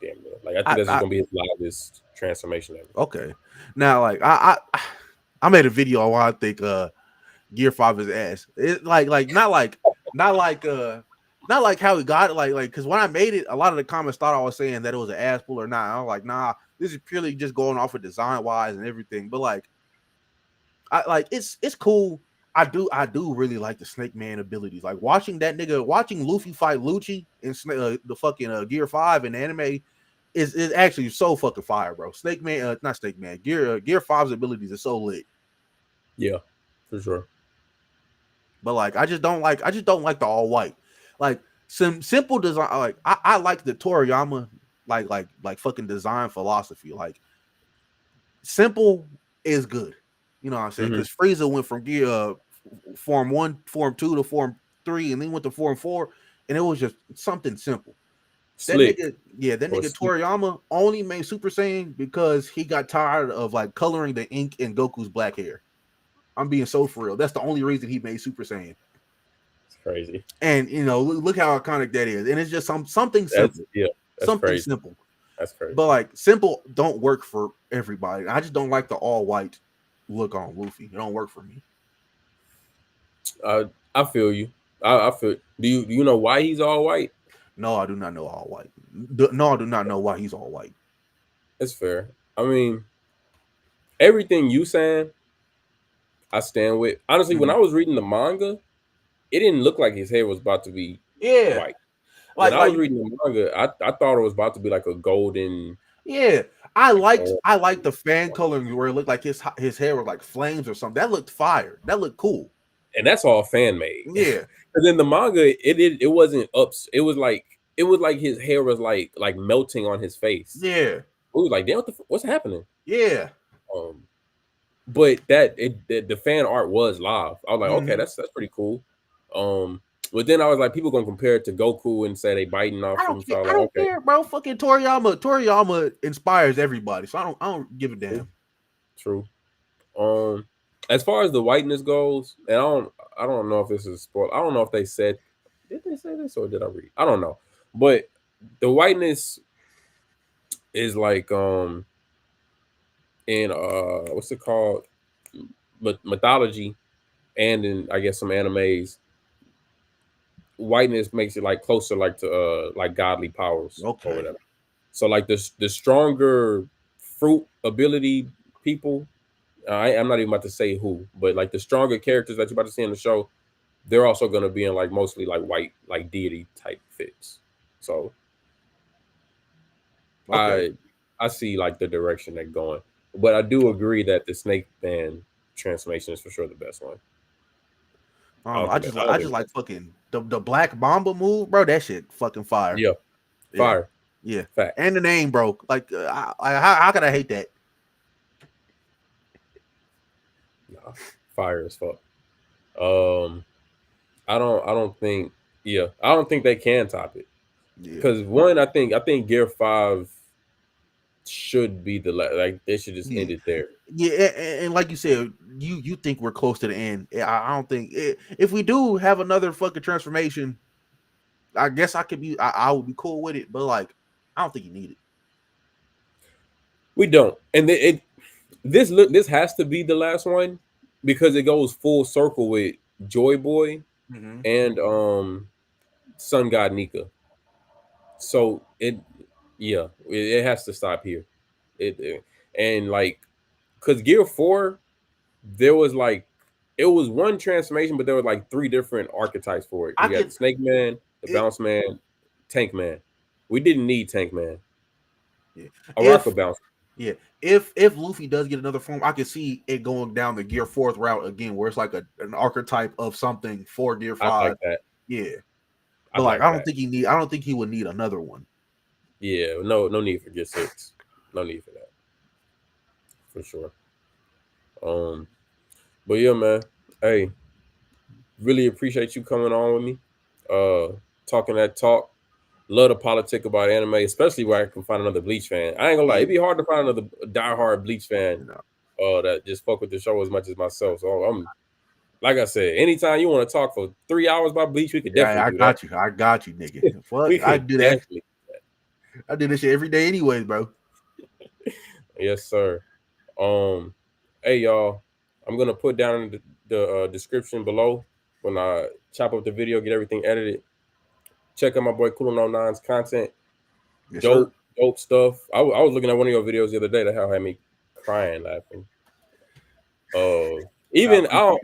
Damn, like I think that's gonna be his loudest transformation ever. Okay, now like I made a video on why I think Gear 5 is ass. It like not like how he got it, like because when I made it, a lot of the comments thought I was saying that it was an ass pull or not. I was like, nah, this is purely just going off of design wise and everything. But like, it's cool. I do really like the Snake Man abilities. Like watching Luffy fight Lucci in the fucking Gear 5 in the anime is actually so fucking fire, bro. Snake Man, not Snake Man, Gear 5's abilities are so lit. Yeah, for sure. But like, I just don't like the all white. Like some simple design. Like I like the Toriyama like fucking design philosophy. Like simple is good. You know what I'm saying? Because Frieza went from Gear Form 1, Form 2 to Form 3, and then went to Form 4, and it was just something simple. Slick. That nigga Toriyama only made Super Saiyan because he got tired of like coloring the ink in Goku's black hair. I'm being so for real. That's the only reason he made Super Saiyan. It's crazy. And you know, look how iconic that is. And it's just something simple. Something crazy. simple. That's crazy. But like simple don't work for everybody. I just don't like the all white look on Luffy. It don't work for me. I feel you. I feel. Do you know why he's all white? No, I do not know all white. No, I do not know why he's all white. It's fair. I mean, everything you saying, I stand with. Honestly, when I was reading the manga, it didn't look like his hair was about to be white. When I was reading the manga, I thought it was about to be like a golden. Yeah, I liked the fan coloring where it looked like his hair was like flames or something. That looked fire. That looked cool. And that's all fan made. Yeah. Because in the manga, it wasn't ups. It was like his hair was like melting on his face. Yeah. We was like, damn, what's happening? Yeah. But the fan art was live. I was like, okay, that's pretty cool. But then I was like, people gonna compare it to Goku and say they biting off him. So I don't care, bro. Fucking Toriyama inspires everybody, so I don't give a damn. True. as far as the whiteness goes, and I don't know if this is a spoiler. I don't know if they said, did they say this or did I read? I don't know. But the whiteness is like in what's it called? Mythology, and in I guess some animes, whiteness makes it like closer like to like godly powers or Okay. whatever. So like the stronger fruit ability people, I'm not even about to say who, but like the stronger characters that you're about to see in the show, they're also going to be in like mostly like white, like deity type fits. So Okay. I see like the direction they're going, but I do agree that the Snake Man transformation is for sure the best one. I don't know. I just like fucking the Black Mamba move, bro. That shit fucking fire. Yeah, Yeah. fire, Yeah. fact. And the name, bro. Like, how could I hate that? Nah, fire as fuck. I don't think, yeah, I don't think they can top it Yeah. because one, I think Gear 5 should be like they should just end it there. Yeah, and like you said, you think we're close to the end. I don't think if we do have another fucking transformation, I guess I would be cool with it. But like, I don't think you need it. We don't, and this has to be the last one because it goes full circle with Joy Boy and Sun God Nika. So it has to stop here. And like, cause Gear 4, there was like it was one transformation, but there were like 3 different archetypes for it. We got the Snake Man, the Bounce Man, Tank Man. We didn't need Tank Man. Yeah. Araka Bounce. Yeah, if Luffy does get another form, I can see it going down the Gear 4th route again, where it's like an archetype of something for Gear 5. I like that. Yeah, but like I don't think he would need another one. Yeah, no need for Gear 6. No need for that. For sure. But yeah, man. Hey, really appreciate you coming on with me. Talking that talk. Love the politic about anime, especially where I can find another Bleach fan. I ain't gonna lie, it'd be hard to find another diehard Bleach fan that just fuck with the show as much as myself. So I'm, like I said, anytime you want to talk for 3 hours about Bleach, we could definitely do that. I got you, nigga. What? I do that. I do this shit every day anyways, bro. Yes, sir. Hey y'all, I'm gonna put down in the description below when I chop up the video, get everything edited. Check out my boy Cool09's content. Yes, dope stuff. I was looking at one of your videos the other day that had me crying laughing. Even I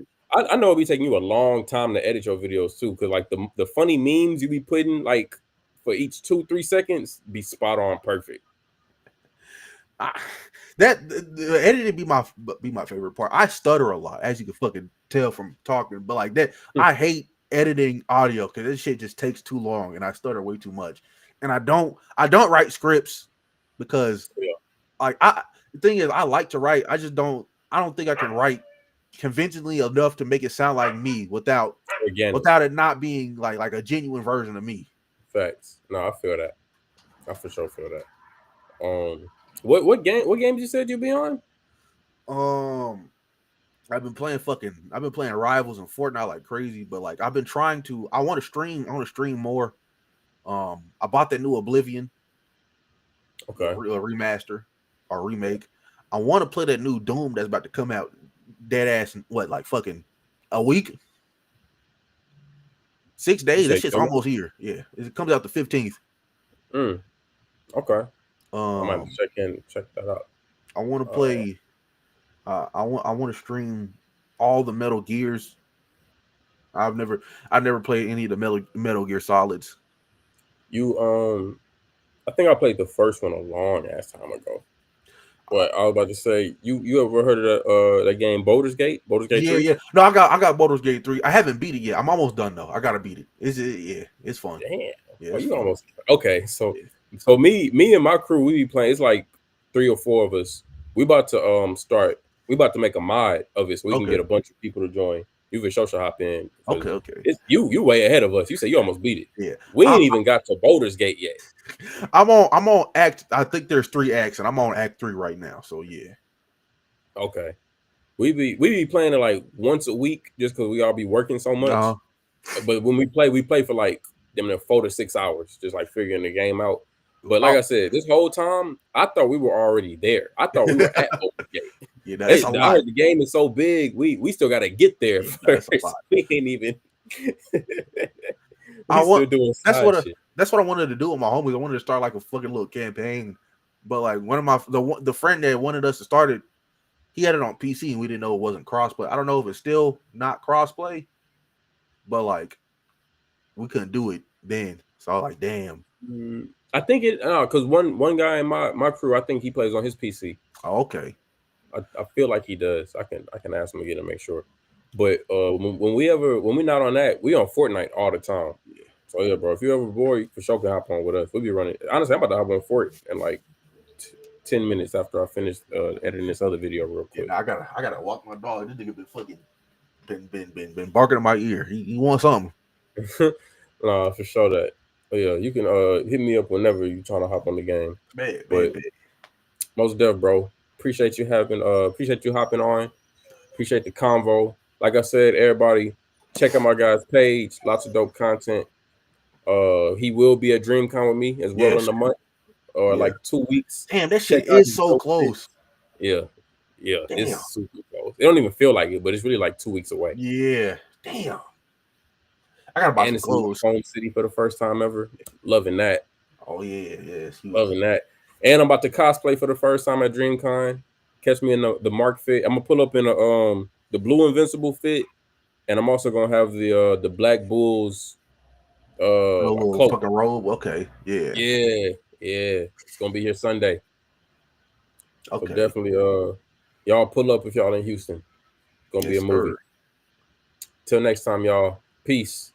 know it'll be taking you a long time to edit your videos too, because like the funny memes you be putting like for each 2-3 seconds be spot on perfect. That the editing be my favorite part. I stutter a lot, as you can fucking tell from talking, but like that, I hate editing audio because this shit just takes too long and I stutter way too much. And I don't write scripts because like the thing is I like to write. I don't think I can write convincingly enough to make it sound like me without it not being like a genuine version of me. Facts. No, I feel that. I for sure feel that. What games you said you be on? I've been playing Rivals and Fortnite like crazy, but like I want to stream more. I bought that new Oblivion. Okay. A remaster or remake. I want to play that new Doom that's about to come out dead ass in like fucking a week. 6 days. That shit's almost here. Yeah. It comes out the 15th. Okay. I might check that out. I want to play I want to stream all the Metal Gears. I've never played any of the Metal Gear Solids. I think I played the first one a long ass time ago. But I was about to say, you ever heard of that game Baldur's Gate? Baldur's Gate 3? Yeah. No, I got Baldur's Gate 3. I haven't beat it yet. I'm almost done though. I gotta beat it. It's fun. Damn. Yeah, you almost okay. So me and my crew, we be playing. It's like 3 or 4 of us. We about to start. We about to make a mod of it so we can get a bunch of people to join. You can social hop in. Okay. It's you way ahead of us. You say you almost beat it. Yeah. We ain't even got to Baldur's Gate yet. I'm on act. I think there's 3 acts, and I'm on act 3 right now. So yeah. Okay. we be playing it like once a week just because we all be working so much. But when we play for like them 4 to 6 hours, just like figuring the game out. But like I said, this whole time I thought we were already there. I thought we were at Open Gate. Yeah, that's a I lot. heard the game is so big, we still got to get there That's first. a lot. We ain't even. That's what shit. that's what I wanted to do with my homies. I wanted to start like a fucking little campaign, but like one of my the friend that wanted us to start it, he had it on PC and we didn't know it wasn't crossplay. I don't know if it's still not crossplay, but like we couldn't do it then. So I was like, damn. I think it because one guy in my crew, I think he plays on his PC. Oh, okay. I feel like he does. I can ask him again to make sure. But when we not on that, we on Fortnite all the time. Yeah. So yeah, bro. If you ever bored, you for sure can hop on with us. We'll be running. Honestly, I'm about to hop on Fort in like 10 minutes after I finish editing this other video real quick. Yeah, I gotta walk my dog. This nigga been fucking been barking in my ear. He wants something. Nah, for sure that. But yeah, you can hit me up whenever you trying to hop on the game. Man. Most def, bro. Appreciate you hopping on. Appreciate the convo. Like I said, everybody, check out my guy's page. Lots of dope content. He will be at DreamCon with me as well in a month or like 2 weeks. Damn, that shit is so close. Yeah, Damn. it's super close. It don't even feel like it, but it's really like 2 weeks away. Yeah, damn. I gotta buy some clothes. Home city for the first time ever. Loving that. Oh yeah, loving that. And I'm about to cosplay for the first time at DreamCon. Catch me in the Mark fit. I'm gonna pull up in the blue Invincible fit, and I'm also gonna have the Black Bulls little fucking robe. Okay, yeah. It's gonna be here Sunday. Okay, so definitely y'all pull up if y'all in Houston. It's gonna be a movie. Till next time, y'all. Peace.